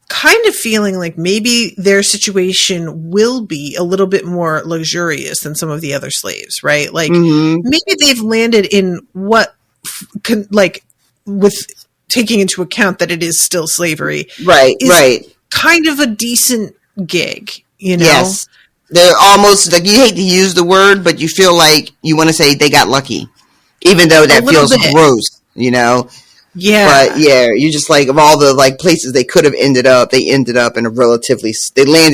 kind of feeling like maybe their situation will be a little bit more luxurious than some of the other slaves, right? Like maybe they've landed in what, with taking into account that it is still slavery, is kind of a decent gig, you know? Yes. They're almost like, you hate to use the word, but you feel like you want to say they got lucky, even though that feels gross, you know? Yeah. But yeah, you just like, of all the like places they could have ended up, they landed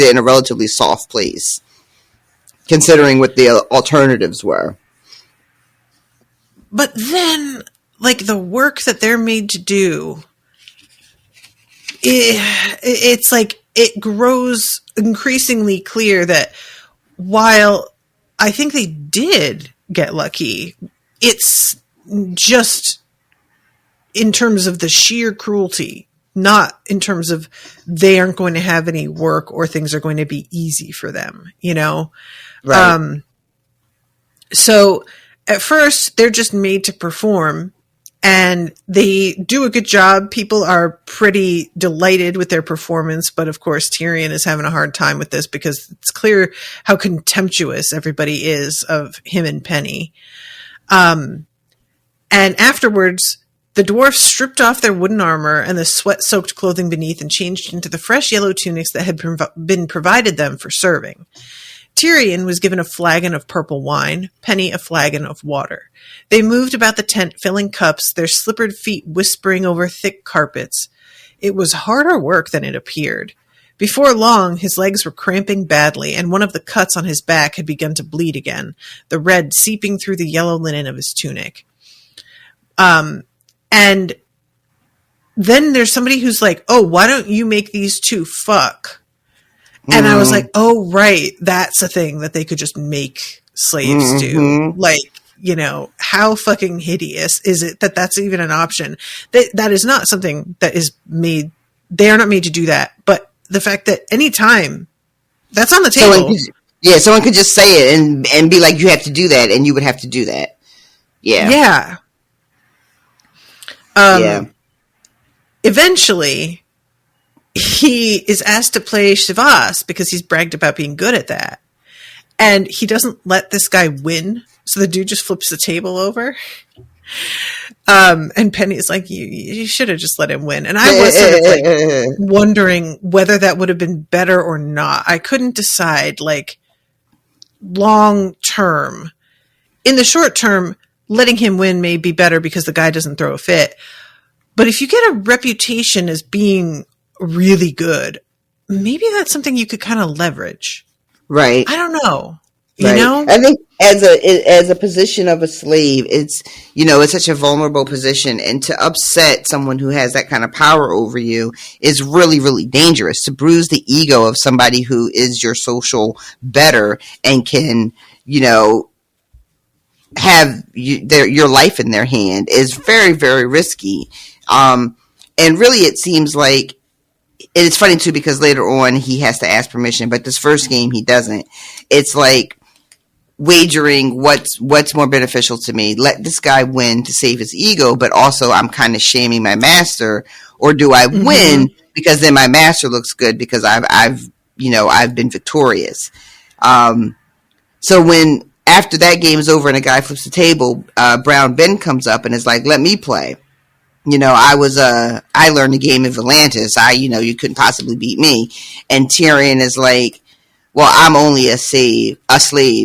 in a relatively soft place, considering what the alternatives were. But then, like, the work that they're made to do, it's like, it grows increasingly clear that while I think they did get lucky, it's just in terms of the sheer cruelty, not in terms of they aren't going to have any work or things are going to be easy for them, you know? Right. So at first they're just made to perform, and they do a good job. People are pretty delighted with their performance, but of course Tyrion is having a hard time with this because it's clear how contemptuous everybody is of him and Penny. And afterwards, the dwarfs stripped off their wooden armor and the sweat-soaked clothing beneath and changed into the fresh yellow tunics that had been provided them for serving. Tyrion was given a flagon of purple wine, Penny a flagon of water. They moved about the tent, filling cups, their slippered feet whispering over thick carpets. It was harder work than it appeared. Before long, his legs were cramping badly, and one of the cuts on his back had begun to bleed again, the red seeping through the yellow linen of his tunic. And then there's somebody who's like, oh, why don't you make these two fuck? And I was like, oh, right. That's a thing that they could just make slaves do. Like, you know, how fucking hideous is it that that's even an option? That is not something that is made. They are not made to do that. But the fact that anytime that's on the table. Someone could just say it and be like, you have to do that. And you would have to do that. Yeah. Yeah. Eventually, he is asked to play Shivas because he's bragged about being good at that. And he doesn't let this guy win. So the dude just flips the table over. And Penny's like, you should have just let him win. And I was sort of like wondering whether that would have been better or not. I couldn't decide, like, long term. In the short term, letting him win may be better because the guy doesn't throw a fit. But if you get a reputation as being really good, maybe that's something you could kind of leverage. Right. I don't know. You know? I think as a position of a slave, it's, you know, it's such a vulnerable position, and to upset someone who has that kind of power over you is really, really dangerous. To bruise the ego of somebody who is your social better and can, you know, have your life in their hand is very, very risky. And really, it seems like, and it's funny too, because later on he has to ask permission, but this first game he doesn't. It's like wagering what's more beneficial to me. Let this guy win to save his ego, but also I'm kind of shaming my master, or do I win because then my master looks good because I've been victorious. So when after that game is over and a guy flips the table, Brown Ben comes up and is like, let me play. You know, I learned the game of Atlantis. You couldn't possibly beat me. And Tyrion is like, well, I'm only a slave,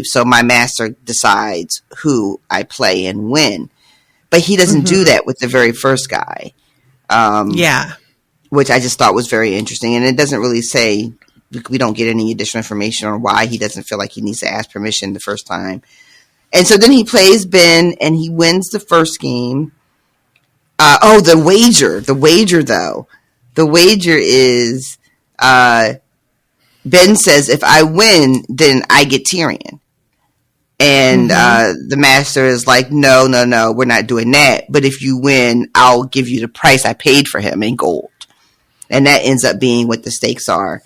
so my master decides who I play and when. But he doesn't do that with the very first guy. Which I just thought was very interesting. And it doesn't really say, we don't get any additional information on why he doesn't feel like he needs to ask permission the first time. And so then he plays Ben and he wins the first game. The wager though. The wager is, Ben says, if I win, then I get Tyrion. And, the master is like, no, we're not doing that. But if you win, I'll give you the price I paid for him in gold. And that ends up being what the stakes are.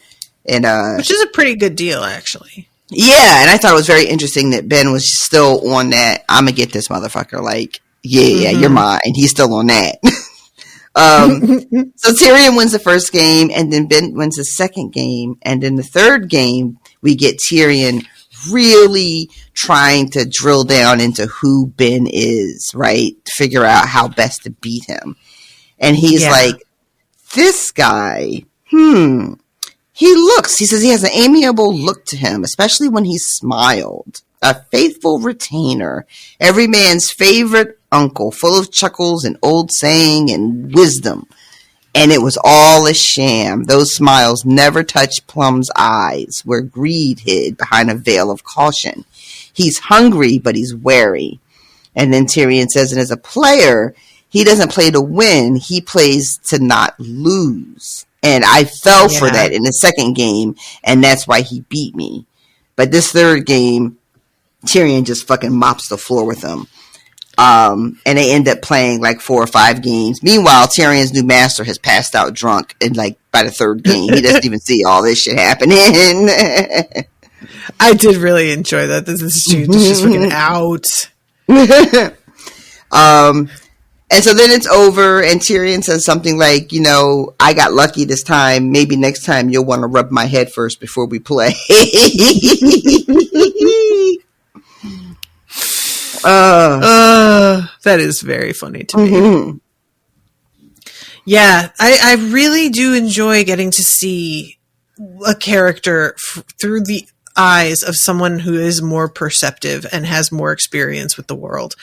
And, which is a pretty good deal, actually. Yeah. And I thought it was very interesting that Ben was still on that, I'm gonna get this motherfucker. Like, yeah, you're mine. He's still on that. So Tyrion wins the first game, and then Ben wins the second game, and then the third game we get Tyrion really trying to drill down into who Ben is, right? To figure out how best to beat him. And he's like, this guy, he says he has an amiable look to him, especially when he smiled. A faithful retainer, every man's favorite uncle, full of chuckles and old saying and wisdom. And it was all a sham. Those smiles never touched Plum's eyes, where greed hid behind a veil of caution. He's hungry, but he's wary. And then Tyrion says, and as a player, he doesn't play to win. He plays to not lose. And I fell for that in the second game, and that's why he beat me. But this third game, Tyrion just fucking mops the floor with him. And they end up playing like 4 or 5 games. Meanwhile, Tyrion's new master has passed out drunk, and like by the third game, he doesn't even see all this shit happening. I did really enjoy that. This is just fucking out. And so then it's over, and Tyrion says something like, you know, I got lucky this time. Maybe next time you'll want to rub my head first before we play. That is very funny to me. Yeah, I really do enjoy getting to see a character through the eyes of someone who is more perceptive and has more experience with the world.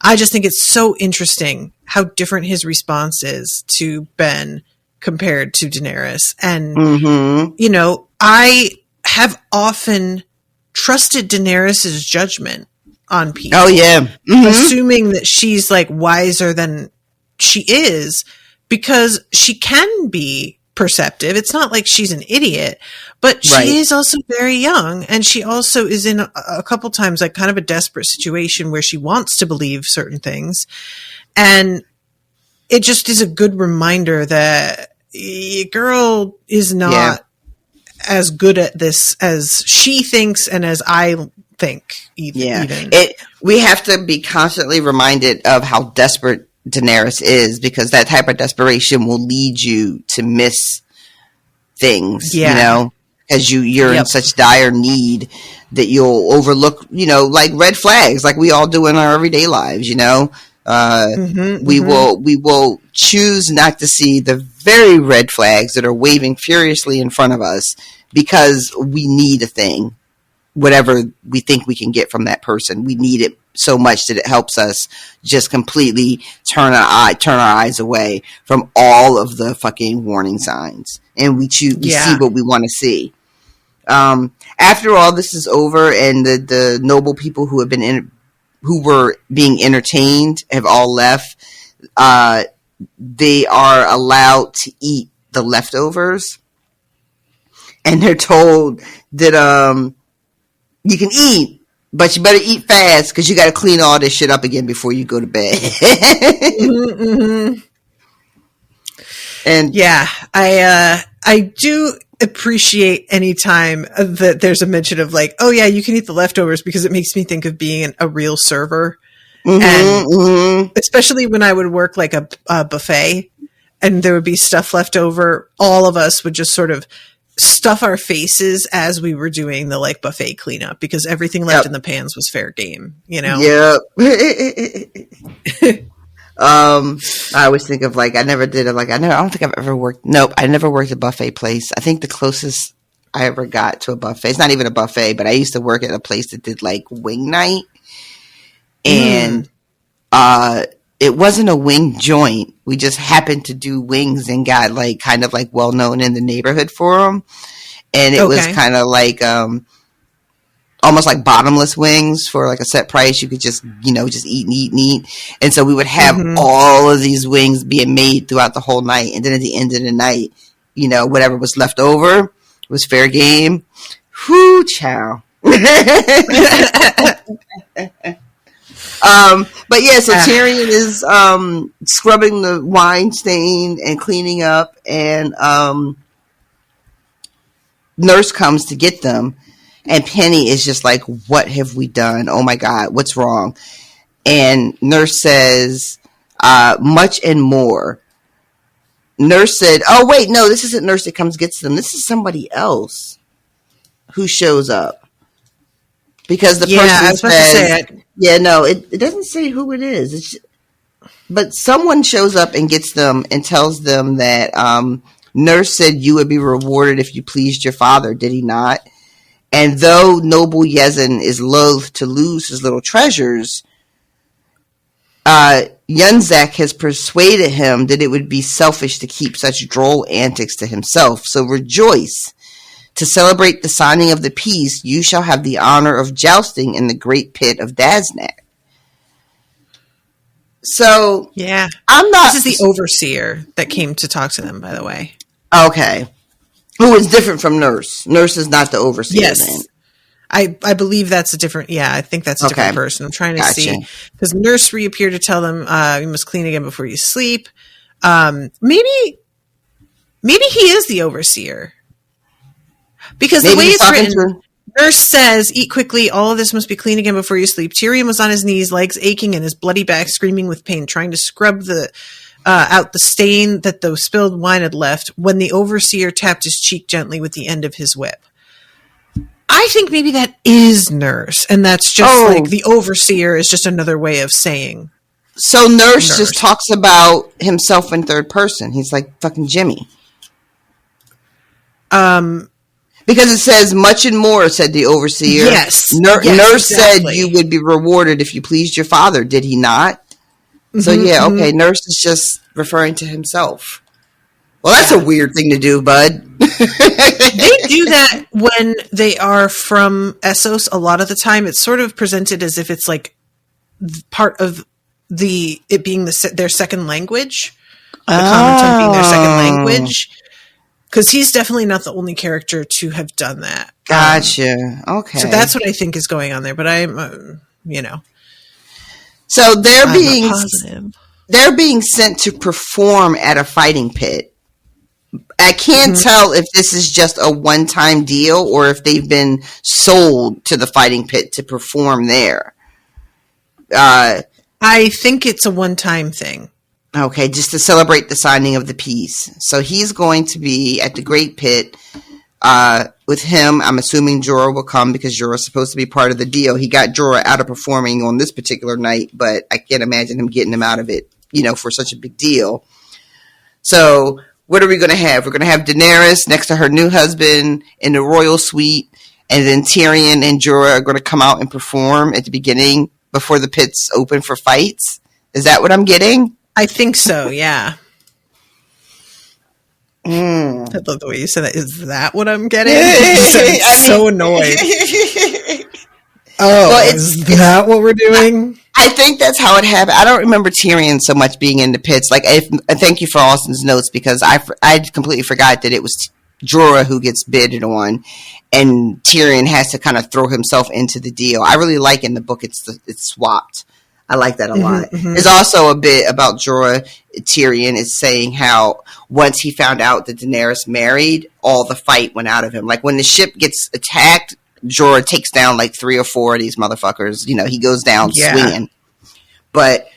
I just think it's so interesting how different his response is to Ben compared to Daenerys. And, you know, I have often trusted Daenerys' judgment on people. Oh, yeah. Assuming that she's like wiser than she is, because she can be perceptive. It's not like she's an idiot, but she is also very young, and she also is in a couple times like kind of a desperate situation where she wants to believe certain things. And it just is a good reminder that a girl is not as good at this as she thinks and as I think. Even. We have to be constantly reminded of how desperate Daenerys is, because that type of desperation will lead you to miss things, you know, because you're in such dire need that you'll overlook, you know, like red flags, like we all do in our everyday lives, you know. We will choose not to see the very red flags that are waving furiously in front of us because we need a thing. Whatever we think we can get from that person, we need it so much that it helps us just completely turn our eyes away from all of the fucking warning signs, and we see what we want to see. After all this is over, and the noble people who have been who were being entertained have all left, they are allowed to eat the leftovers, and they're told that you can eat, but you better eat fast because you got to clean all this shit up again before you go to bed. And I do appreciate any time that there's a mention of like, oh yeah, you can eat the leftovers, because it makes me think of being a real server. And especially when I would work like a buffet and there would be stuff left over, all of us would just sort of stuff our faces as we were doing the like buffet cleanup, because everything left in the pans was fair game, you know? I always think of like, I don't think I've ever worked. Nope. I never worked a buffet place. I think the closest I ever got to a buffet, it's not even a buffet, but I used to work at a place that did like wing night, and, it wasn't a wing joint. We just happened to do wings and got like kind of like well known in the neighborhood for them. And it was kind of like, almost like bottomless wings for like a set price. You could just, you know, just eat and eat and eat. And so we would have all of these wings being made throughout the whole night. And then at the end of the night, you know, whatever was left over was fair game. Whoo, chow. But yeah, so Tyrion is scrubbing the wine stain and cleaning up, and Nurse comes to get them, and Penny is just like, what have we done? Oh my God, what's wrong? And Nurse says, much and more. Nurse said, oh, wait, no, this isn't Nurse that comes gets them. This is somebody else who shows up. Because the person says, it doesn't say who it is. But someone shows up and gets them and tells them that Nurse said you would be rewarded if you pleased your father, did he not? And though noble Yezin is loath to lose his little treasures, Yunzak has persuaded him that it would be selfish to keep such droll antics to himself. So rejoice. To celebrate the signing of the peace, you shall have the honor of jousting in the great pit of Daznak. So, yeah, I'm not. This is the overseer that came to talk to them, by the way. Okay. Who is different from Nurse. Nurse is not the overseer. Yes. Then. I believe that's a different, I think that's a different person. I'm trying to see. Because Nurse reappeared to tell them, you must clean again before you sleep. Maybe he is the overseer. Because the way it's written, Nurse says, eat quickly, all of this must be clean again before you sleep. Tyrion was on his knees, legs aching, and his bloody back screaming with pain, trying to scrub out the stain that the spilled wine had left, when the overseer tapped his cheek gently with the end of his whip. I think maybe that is Nurse, and that's just like the overseer is just another way of saying. So Nurse just talks about himself in third person. He's like fucking Jimmy. Because it says much and more, said the overseer. Yes. Nurse said you would be rewarded if you pleased your father. Did he not? So okay. Nurse is just referring to himself. Well, that's a weird thing to do, bud. They do that when they are from Essos a lot of the time. It's sort of presented as if it's like part of it being their second language. The common tongue being their second language. Because he's definitely not the only character to have done that. Gotcha. Okay. So that's what I think is going on there. But I'm, So they're being positive. sent to perform at a fighting pit. I can't tell if this is just a one-time deal or if they've been sold to the fighting pit to perform there. I think it's a one-time thing. Okay, just to celebrate the signing of the peace. So he's going to be at the Great Pit with him. I'm assuming Jorah will come because Jorah is supposed to be part of the deal. He got Jorah out of performing on this particular night, but I can't imagine him getting him out of it, for such a big deal. So what are we going to have? We're going to have Daenerys next to her new husband in the royal suite, and then Tyrion and Jorah are going to come out and perform at the beginning before the pits open for fights. Is that what I'm getting? I think so, yeah. I love the way you said that. Is that what I'm getting? So annoyed. Is that what we're doing? I think that's how it happened. I don't remember Tyrion so much being in the pits. Thank you for Austin's notes because I completely forgot that it was Jorah who gets bidded on, and Tyrion has to kind of throw himself into the deal. I really like in the book it's swapped. I like that a lot. There's also a bit about Jorah. Tyrion is saying how once he found out that Daenerys married, all the fight went out of him. Like when the ship gets attacked, Jorah takes down like 3 or 4 of these motherfuckers. He goes down swinging. But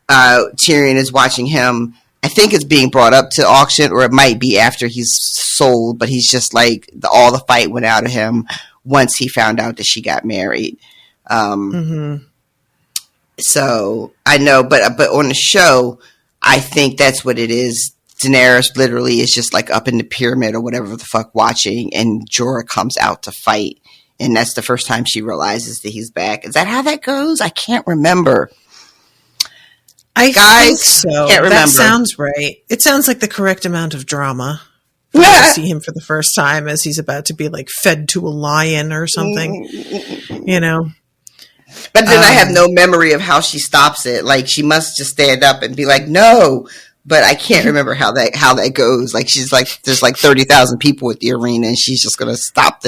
Tyrion is watching him. I think it's being brought up to auction, or it might be after he's sold. But he's just like all the fight went out of him once he found out that she got married. So I know, but on the show, I think that's what it is. Daenerys literally is just like up in the pyramid or whatever the fuck watching, and Jorah comes out to fight, and that's the first time she realizes that he's back. Is that how that goes? I can't remember. I think so. Can't remember. That sounds right. It sounds like the correct amount of drama. We see him for the first time as he's about to be like fed to a lion or something, But then I have no memory of how she stops it. Like she must just stand up and be like, "No," but I can't remember how that goes. Like she's like, there's like 30,000 people at the arena, and she's just gonna stop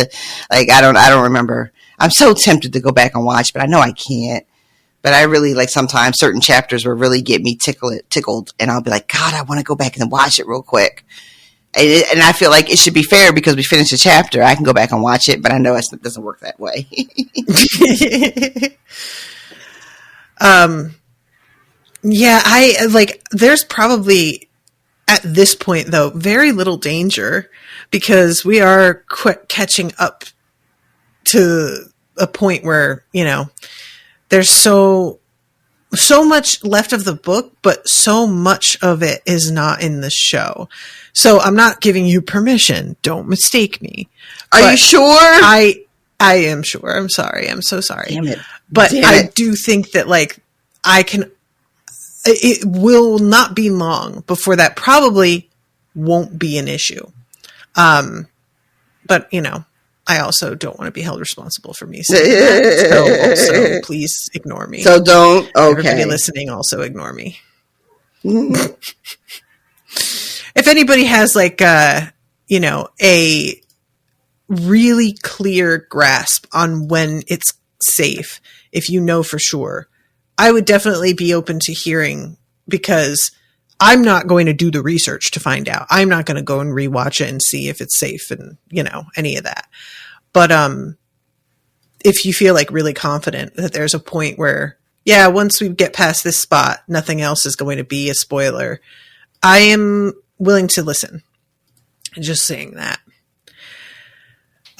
I don't remember. I'm so tempted to go back and watch, but I know I can't. But I really like sometimes certain chapters will really get me tickled, and I'll be like, God, I want to go back and watch it real quick. And I feel like it should be fair because we finished a chapter. I can go back and watch it, but I know it doesn't work that way. Yeah, there's probably at this point, though, very little danger because we are catching up to a point where, you know, there's so much left of the book, but so much of it is not in the show. So I'm not giving you permission. Don't mistake me. Are you sure? I am sure. I'm sorry. I'm so sorry. Damn it. But I do think that, like, it will not be long before that probably won't be an issue. But, you know, I also don't want to be held responsible for me saying that. So also, please ignore me. So don't. Okay. Everybody listening, also ignore me. If anybody has, like, you know, a really clear grasp on when it's safe, if you know for sure, I would definitely be open to hearing, because I'm not going to do the research to find out. I'm not going to go and rewatch it and see if it's safe and, you know, any of that. But if you feel, like, really confident that there's a point where, yeah, once we get past this spot, nothing else is going to be a spoiler, I am willing to listen. Just saying that.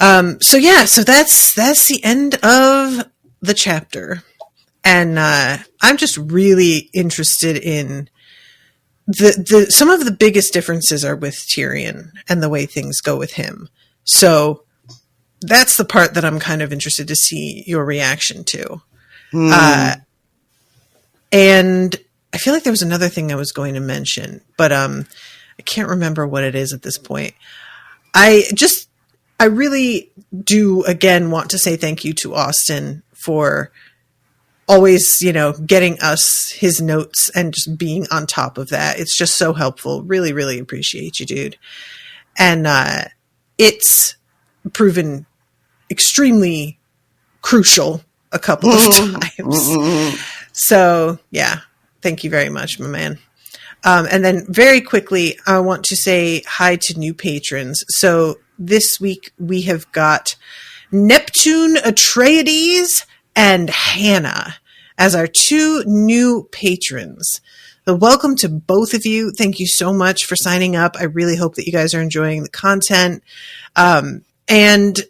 So that's the end of the chapter. And I'm just really interested in some of the biggest differences are with Tyrion and the way things go with him. So that's the part that I'm kind of interested to see your reaction to. And I feel like there was another thing I was going to mention, but I can't remember what it is at this point. I really do, again, want to say thank you to Austin for always, you know, getting us his notes and just being on top of that. It's just so helpful. Really, really appreciate you, dude. And it's proven extremely crucial a couple of times. So, yeah, thank you very much, my man. And then very quickly, I want to say hi to new patrons. So this week we have got Neptune Atreides and Hannah as our two new patrons. So welcome to both of you. Thank you so much for signing up. I really hope that you guys are enjoying the content. And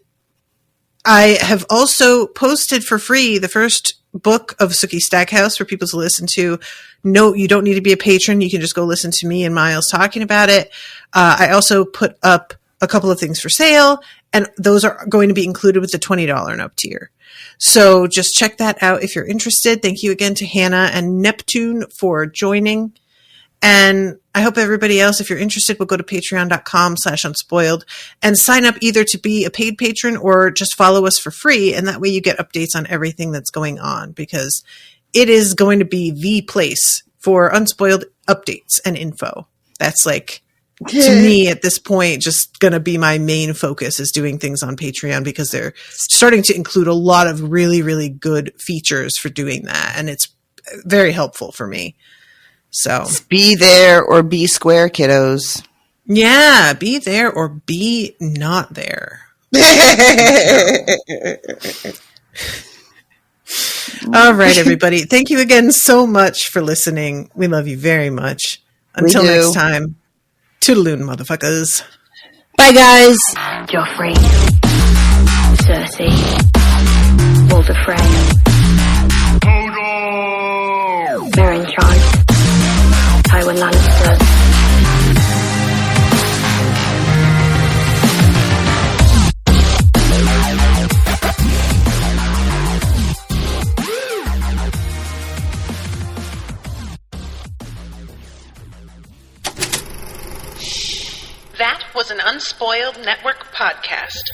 I have also posted for free the first book of Sookie Stackhouse for people to listen to. No, you don't need to be a patron. You can just go listen to me and Miles talking about it. I also put up a couple of things for sale, and those are going to be included with the $20 and up tier. So just check that out if you're interested. Thank you again to Hannah and Neptune for joining. And I hope everybody else, if you're interested, will go to patreon.com/unspoiled and sign up either to be a paid patron or just follow us for free. And that way you get updates on everything that's going on, because it is going to be the place for Unspoiled updates and info. That's, like, to me at this point, just going to be my main focus is doing things on Patreon, because they're starting to include a lot of really, really good features for doing that. And it's very helpful for me. So be there or be square, kiddos. Yeah, be there or be not there. All right, everybody. Thank you again so much for listening. We love you very much. Until next time, toodaloon, motherfuckers. Bye, guys. Joffrey, Cersei, Walder Frey, Meryn Trant, Tywin Lannister. That was an Unspoiled Network podcast.